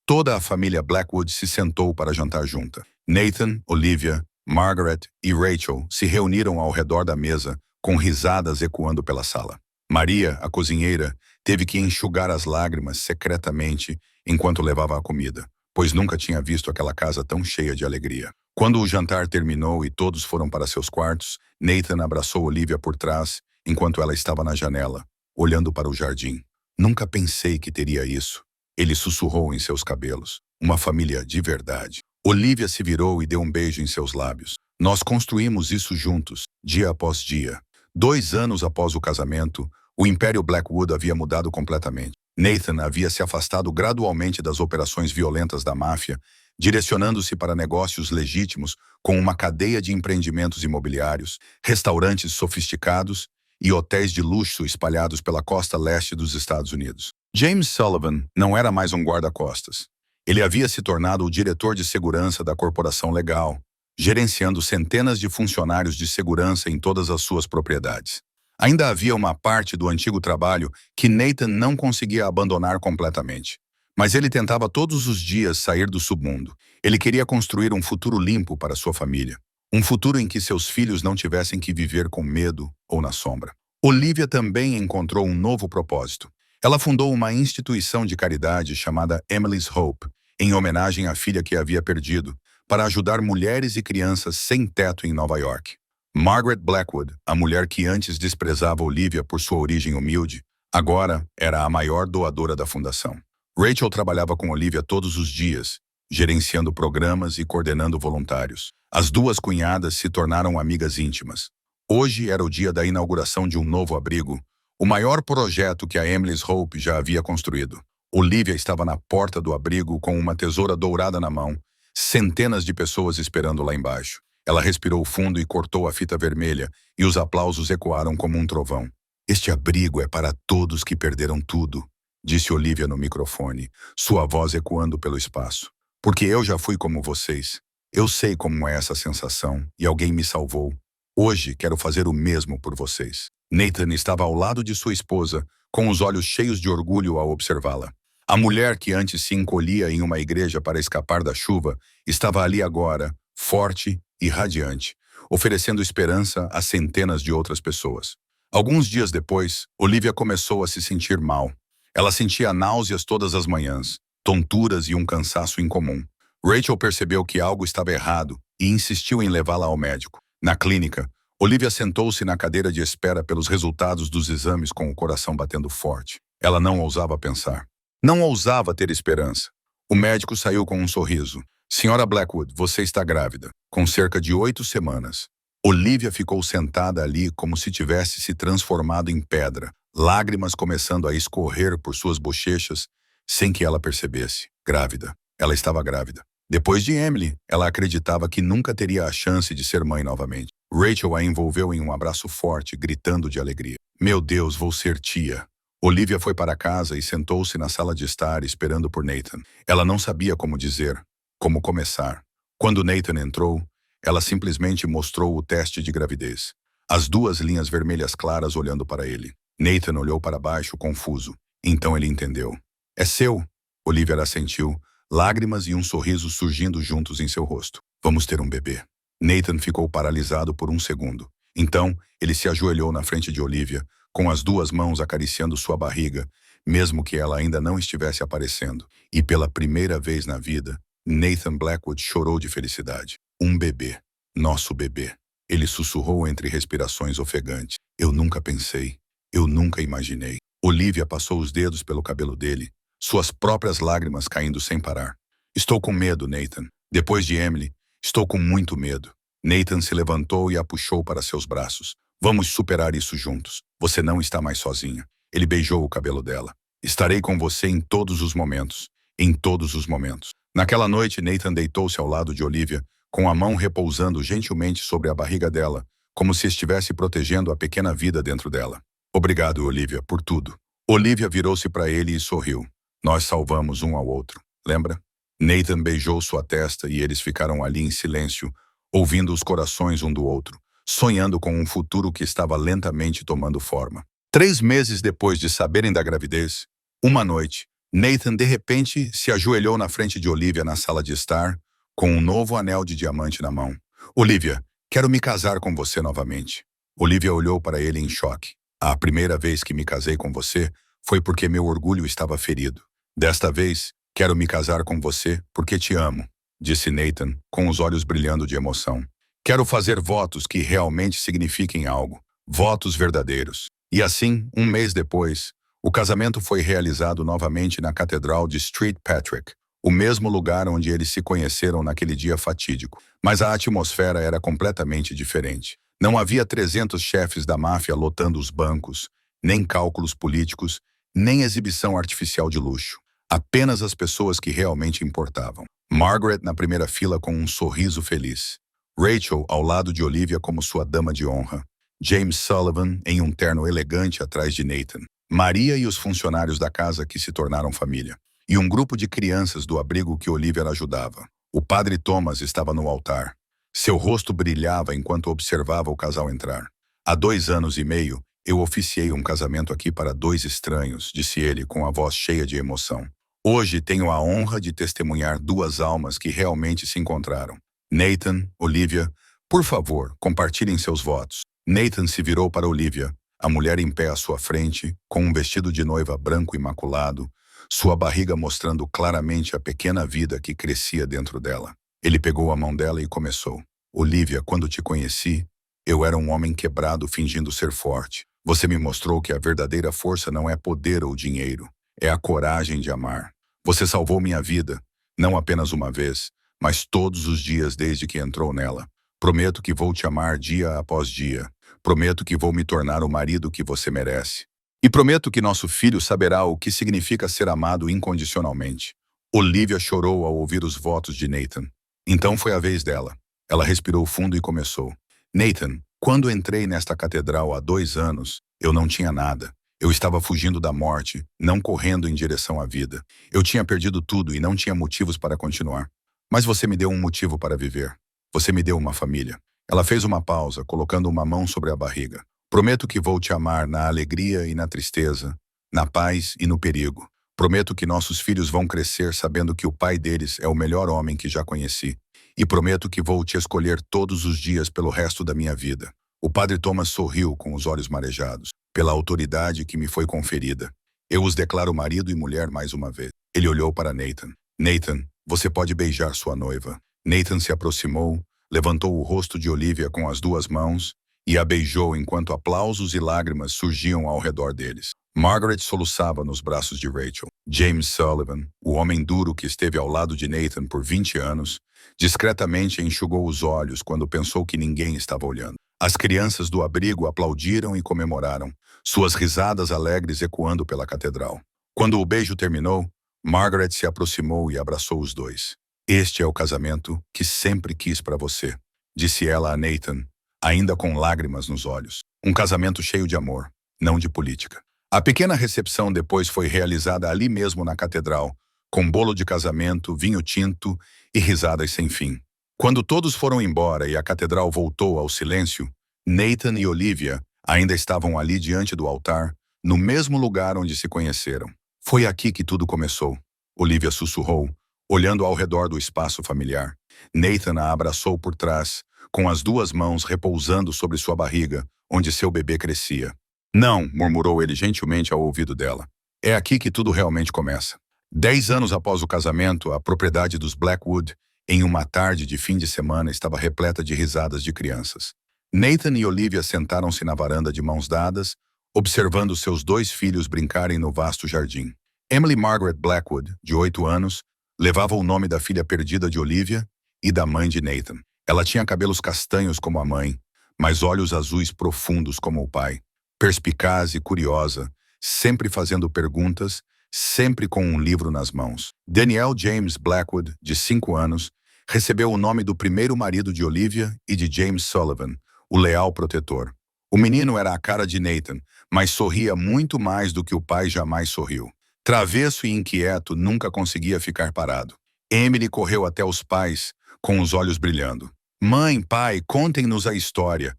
toda a família Blackwood se sentou para jantar junta. Nathan, Olivia, Margaret e Rachel se reuniram ao redor da mesa, com risadas ecoando pela sala. Maria, a cozinheira, teve que enxugar as lágrimas secretamente enquanto levava a comida, pois nunca tinha visto aquela casa tão cheia de alegria. Quando o jantar terminou e todos foram para seus quartos, Nathan abraçou Olivia por trás, enquanto ela estava na janela, olhando para o jardim. Nunca pensei que teria isso. Ele sussurrou em seus cabelos. Uma família de verdade. Olivia se virou e deu um beijo em seus lábios. Nós construímos isso juntos, dia após dia. 2 anos após o casamento, o Império Blackwood havia mudado completamente. Nathan havia se afastado gradualmente das operações violentas da máfia, direcionando-se para negócios legítimos com uma cadeia de empreendimentos imobiliários, restaurantes sofisticados e hotéis de luxo espalhados pela costa leste dos Estados Unidos. James Sullivan não era mais um guarda-costas. Ele havia se tornado o diretor de segurança da corporação legal, gerenciando centenas de funcionários de segurança em todas as suas propriedades. Ainda havia uma parte do antigo trabalho que Nathan não conseguia abandonar completamente. Mas ele tentava todos os dias sair do submundo. Ele queria construir um futuro limpo para sua família. Um futuro em que seus filhos não tivessem que viver com medo ou na sombra. Olivia também encontrou um novo propósito. Ela fundou uma instituição de caridade chamada Emily's Hope, em homenagem à filha que havia perdido, para ajudar mulheres e crianças sem teto em Nova York. Margaret Blackwood, a mulher que antes desprezava Olivia por sua origem humilde, agora era a maior doadora da fundação. Rachel trabalhava com Olivia todos os dias, gerenciando programas e coordenando voluntários. As duas cunhadas se tornaram amigas íntimas. Hoje era o dia da inauguração de um novo abrigo, o maior projeto que a Emily's Hope já havia construído. Olivia estava na porta do abrigo com uma tesoura dourada na mão, centenas de pessoas esperando lá embaixo. Ela respirou fundo e cortou a fita vermelha, e os aplausos ecoaram como um trovão. Este abrigo é para todos que perderam tudo, disse Olivia no microfone, sua voz ecoando pelo espaço. Porque eu já fui como vocês. Eu sei como é essa sensação e alguém me salvou. Hoje quero fazer o mesmo por vocês. Nathan estava ao lado de sua esposa, com os olhos cheios de orgulho ao observá-la. A mulher que antes se encolhia em uma igreja para escapar da chuva estava ali agora, forte e radiante, oferecendo esperança a centenas de outras pessoas. Alguns dias depois, Olivia começou a se sentir mal. Ela sentia náuseas todas as manhãs, tonturas e um cansaço incomum. Rachel percebeu que algo estava errado e insistiu em levá-la ao médico. Na clínica, Olivia sentou-se na cadeira de espera pelos resultados dos exames com o coração batendo forte. Ela não ousava pensar. Não ousava ter esperança. O médico saiu com um sorriso. Senhora Blackwood, você está grávida, com cerca de 8 semanas. Olivia ficou sentada ali como se tivesse se transformado em pedra, lágrimas começando a escorrer por suas bochechas, sem que ela percebesse. Grávida. Ela estava grávida. Depois de Emily, ela acreditava que nunca teria a chance de ser mãe novamente. Rachel a envolveu em um abraço forte, gritando de alegria. Meu Deus, vou ser tia. Olivia foi para casa e sentou-se na sala de estar esperando por Nathan. Ela não sabia como dizer, como começar. Quando Nathan entrou, ela simplesmente mostrou o teste de gravidez. As 2 linhas vermelhas claras olhando para ele. Nathan olhou para baixo, confuso. Então ele entendeu. É seu, Olivia assentiu, lágrimas e um sorriso surgindo juntos em seu rosto. Vamos ter um bebê. Nathan ficou paralisado por um segundo. Então, ele se ajoelhou na frente de Olivia, com as 2 mãos acariciando sua barriga, mesmo que ela ainda não estivesse aparecendo. E pela primeira vez na vida, Nathan Blackwood chorou de felicidade. Um bebê. Nosso bebê. Ele sussurrou entre respirações ofegantes. Eu nunca pensei. Eu nunca imaginei. Olivia passou os dedos pelo cabelo dele, suas próprias lágrimas caindo sem parar. Estou com medo, Nathan. Depois de Emily, estou com muito medo. Nathan se levantou e a puxou para seus braços. Vamos superar isso juntos. Você não está mais sozinha. Ele beijou o cabelo dela. Estarei com você em todos os momentos. Em todos os momentos. Naquela noite, Nathan deitou-se ao lado de Olivia, com a mão repousando gentilmente sobre a barriga dela, como se estivesse protegendo a pequena vida dentro dela. Obrigado, Olivia, por tudo. Olivia virou-se para ele e sorriu. Nós salvamos um ao outro, lembra? Nathan beijou sua testa e eles ficaram ali em silêncio, ouvindo os corações um do outro, sonhando com um futuro que estava lentamente tomando forma. 3 meses depois de saberem da gravidez, uma noite, Nathan de repente se ajoelhou na frente de Olivia na sala de estar, com um novo anel de diamante na mão. Olivia, quero me casar com você novamente. Olivia olhou para ele em choque. A primeira vez que me casei com você foi porque meu orgulho estava ferido. Desta vez, quero me casar com você porque te amo, disse Nathan, com os olhos brilhando de emoção. Quero fazer votos que realmente signifiquem algo, votos verdadeiros. E assim, um mês depois, o casamento foi realizado novamente na Catedral de St. Patrick, o mesmo lugar onde eles se conheceram naquele dia fatídico. Mas a atmosfera era completamente diferente. Não havia 300 chefes da máfia lotando os bancos, nem cálculos políticos, nem exibição artificial de luxo. Apenas as pessoas que realmente importavam. Margaret na primeira fila com um sorriso feliz. Rachel ao lado de Olivia como sua dama de honra. James Sullivan em um terno elegante atrás de Nathan. Maria e os funcionários da casa que se tornaram família. E um grupo de crianças do abrigo que Olivia ajudava. O padre Thomas estava no altar. Seu rosto brilhava enquanto observava o casal entrar. Há 2 anos e meio, eu oficiei um casamento aqui para 2 estranhos, disse ele com a voz cheia de emoção. Hoje tenho a honra de testemunhar 2 almas que realmente se encontraram. Nathan, Olivia, por favor, compartilhem seus votos. Nathan se virou para Olivia, a mulher em pé à sua frente, com um vestido de noiva branco imaculado, sua barriga mostrando claramente a pequena vida que crescia dentro dela. Ele pegou a mão dela e começou. Olivia, quando te conheci, eu era um homem quebrado fingindo ser forte. Você me mostrou que a verdadeira força não é poder ou dinheiro. É a coragem de amar. Você salvou minha vida, não apenas uma vez, mas todos os dias desde que entrou nela. Prometo que vou te amar dia após dia. Prometo que vou me tornar o marido que você merece. E prometo que nosso filho saberá o que significa ser amado incondicionalmente. Olivia chorou ao ouvir os votos de Nathan. Então foi a vez dela. Ela respirou fundo e começou. Nathan, quando entrei nesta catedral há 2 anos, eu não tinha nada. Eu estava fugindo da morte, não correndo em direção à vida. Eu tinha perdido tudo e não tinha motivos para continuar. Mas você me deu um motivo para viver. Você me deu uma família. Ela fez uma pausa, colocando uma mão sobre a barriga. Prometo que vou te amar na alegria e na tristeza, na paz e no perigo. Prometo que nossos filhos vão crescer sabendo que o pai deles é o melhor homem que já conheci. E prometo que vou te escolher todos os dias pelo resto da minha vida. O padre Thomas sorriu com os olhos marejados, pela autoridade que me foi conferida. Eu os declaro marido e mulher mais uma vez. Ele olhou para Nathan. Nathan, você pode beijar sua noiva. Nathan se aproximou, levantou o rosto de Olivia com as duas mãos e a beijou enquanto aplausos e lágrimas surgiam ao redor deles. Margaret soluçava nos braços de Rachel. James Sullivan, o homem duro que esteve ao lado de Nathan por 20 anos, discretamente enxugou os olhos quando pensou que ninguém estava olhando. As crianças do abrigo aplaudiram e comemoraram, suas risadas alegres ecoando pela catedral. Quando o beijo terminou, Margaret se aproximou e abraçou os dois. Este é o casamento que sempre quis para você, disse ela a Nathan, ainda com lágrimas nos olhos. Um casamento cheio de amor, não de política. A pequena recepção depois foi realizada ali mesmo na catedral, com bolo de casamento, vinho tinto e risadas sem fim. Quando todos foram embora e a catedral voltou ao silêncio, Nathan e Olivia ainda estavam ali diante do altar, no mesmo lugar onde se conheceram. Foi aqui que tudo começou, Olivia sussurrou, olhando ao redor do espaço familiar. Nathan a abraçou por trás, com as duas mãos repousando sobre sua barriga, onde seu bebê crescia. Não, murmurou ele gentilmente ao ouvido dela. É aqui que tudo realmente começa. 10 anos após o casamento, a propriedade dos Blackwood, em uma tarde de fim de semana, estava repleta de risadas de crianças. Nathan e Olivia sentaram-se na varanda de mãos dadas, observando seus dois filhos brincarem no vasto jardim. Emily Margaret Blackwood, de 8 anos, levava o nome da filha perdida de Olivia e da mãe de Nathan. Ela tinha cabelos castanhos como a mãe, mas olhos azuis profundos como o pai. Perspicaz e curiosa, sempre fazendo perguntas, sempre com um livro nas mãos. Daniel James Blackwood, de 5 anos, recebeu o nome do primeiro marido de Olivia e de James Sullivan, o leal protetor. O menino era a cara de Nathan, mas sorria muito mais do que o pai jamais sorriu. Travesso e inquieto, nunca conseguia ficar parado. Emily correu até os pais, com os olhos brilhando. Mãe, pai, contem-nos a história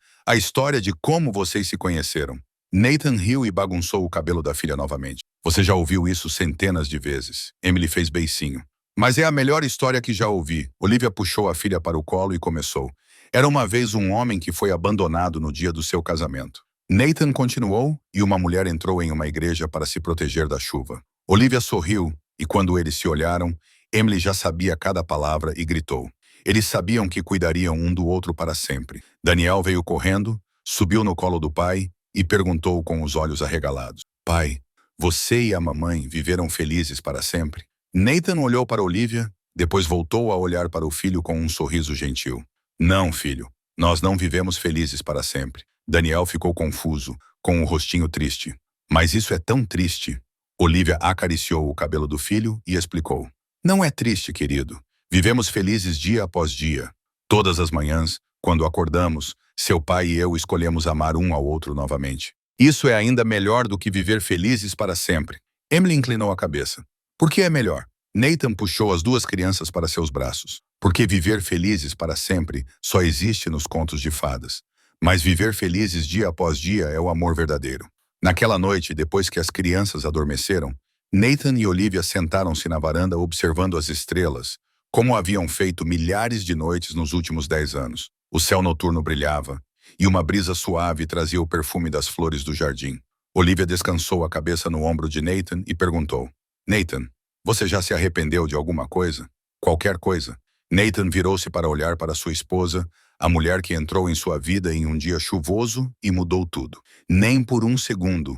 de como vocês se conheceram. Nathan riu e bagunçou o cabelo da filha novamente. Você já ouviu isso centenas de vezes. Emily fez beicinho. Mas é a melhor história que já ouvi. Olivia puxou a filha para o colo e começou. Era uma vez um homem que foi abandonado no dia do seu casamento. Nathan continuou e uma mulher entrou em uma igreja para se proteger da chuva. Olivia sorriu e quando eles se olharam, Emily já sabia cada palavra e gritou. Eles sabiam que cuidariam um do outro para sempre. Daniel veio correndo, subiu no colo do pai e perguntou com os olhos arregalados. Pai, você e a mamãe viveram felizes para sempre? Nathan olhou para Olivia, depois voltou a olhar para o filho com um sorriso gentil. Não, filho, nós não vivemos felizes para sempre. Daniel ficou confuso, com o rostinho triste. Mas isso é tão triste. Olivia acariciou o cabelo do filho e explicou. Não é triste, querido. Vivemos felizes dia após dia. Todas as manhãs, quando acordamos, seu pai e eu escolhemos amar um ao outro novamente. Isso é ainda melhor do que viver felizes para sempre. Emily inclinou a cabeça. Por que é melhor? Nathan puxou as duas crianças para seus braços. Porque viver felizes para sempre só existe nos contos de fadas. Mas viver felizes dia após dia é o amor verdadeiro. Naquela noite, depois que as crianças adormeceram, Nathan e Olivia sentaram-se na varanda observando as estrelas, como haviam feito milhares de noites nos últimos 10 anos. O céu noturno brilhava, e uma brisa suave trazia o perfume das flores do jardim. Olivia descansou a cabeça no ombro de Nathan e perguntou. Nathan, você já se arrependeu de alguma coisa? Qualquer coisa? Nathan virou-se para olhar para sua esposa, a mulher que entrou em sua vida em um dia chuvoso e mudou tudo. Nem por um segundo,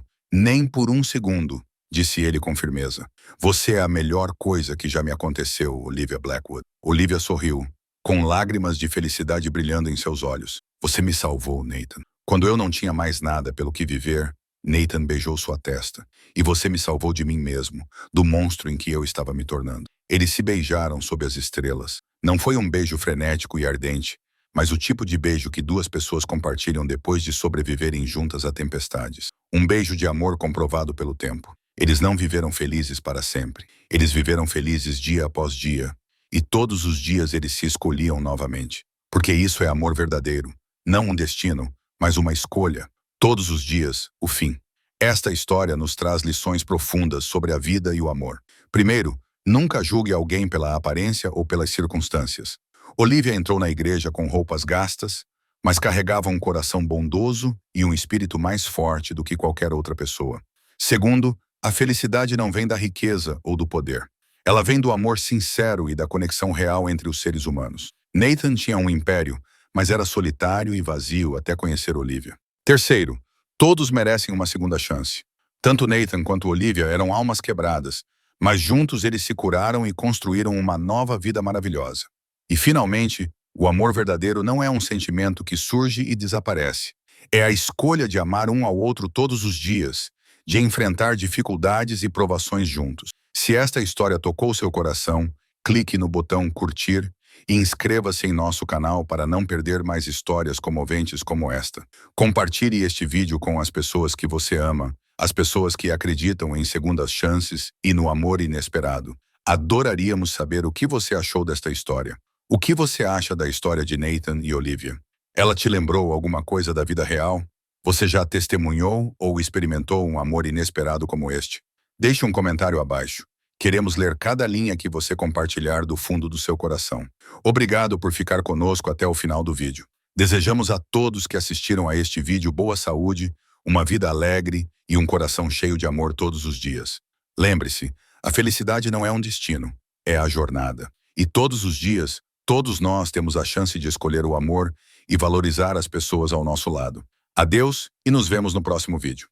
disse ele com firmeza. Você é a melhor coisa que já me aconteceu, Olivia Blackwood. Olivia sorriu, com lágrimas de felicidade brilhando em seus olhos. Você me salvou, Nathan. Quando eu não tinha mais nada pelo que viver, Nathan beijou sua testa. E você me salvou de mim mesmo, do monstro em que eu estava me tornando. Eles se beijaram sob as estrelas. Não foi um beijo frenético e ardente, mas o tipo de beijo que duas pessoas compartilham depois de sobreviverem juntas a tempestades. Um beijo de amor comprovado pelo tempo. Eles não viveram felizes para sempre. Eles viveram felizes dia após dia. e todos os dias eles se escolhiam novamente. Porque isso é amor verdadeiro, não um destino, mas uma escolha. Todos os dias, o fim. Esta história nos traz lições profundas sobre a vida e o amor. Primeiro, nunca julgue alguém pela aparência ou pelas circunstâncias. Olivia entrou na igreja com roupas gastas, mas carregava um coração bondoso e um espírito mais forte do que qualquer outra pessoa. Segundo, a felicidade não vem da riqueza ou do poder. Ela vem do amor sincero e da conexão real entre os seres humanos. Nathan tinha um império, mas era solitário e vazio até conhecer Olivia. Terceiro, todos merecem uma segunda chance. Tanto Nathan quanto Olivia eram almas quebradas, mas juntos eles se curaram e construíram uma nova vida maravilhosa. E, finalmente, o amor verdadeiro não é um sentimento que surge e desaparece. É a escolha de amar um ao outro todos os dias, de enfrentar dificuldades e provações juntos. Se esta história tocou seu coração, clique no botão curtir e inscreva-se em nosso canal para não perder mais histórias comoventes como esta. Compartilhe este vídeo com as pessoas que você ama, as pessoas que acreditam em segundas chances e no amor inesperado. Adoraríamos saber o que você achou desta história. O que você acha da história de Nathan e Olivia? Ela te lembrou alguma coisa da vida real? Você já testemunhou ou experimentou um amor inesperado como este? Deixe um comentário abaixo. Queremos ler cada linha que você compartilhar do fundo do seu coração. Obrigado por ficar conosco até o final do vídeo. Desejamos a todos que assistiram a este vídeo boa saúde, uma vida alegre e um coração cheio de amor todos os dias. Lembre-se, a felicidade não é um destino, é a jornada. E todos os dias, todos nós temos a chance de escolher o amor e valorizar as pessoas ao nosso lado. Adeus e nos vemos no próximo vídeo.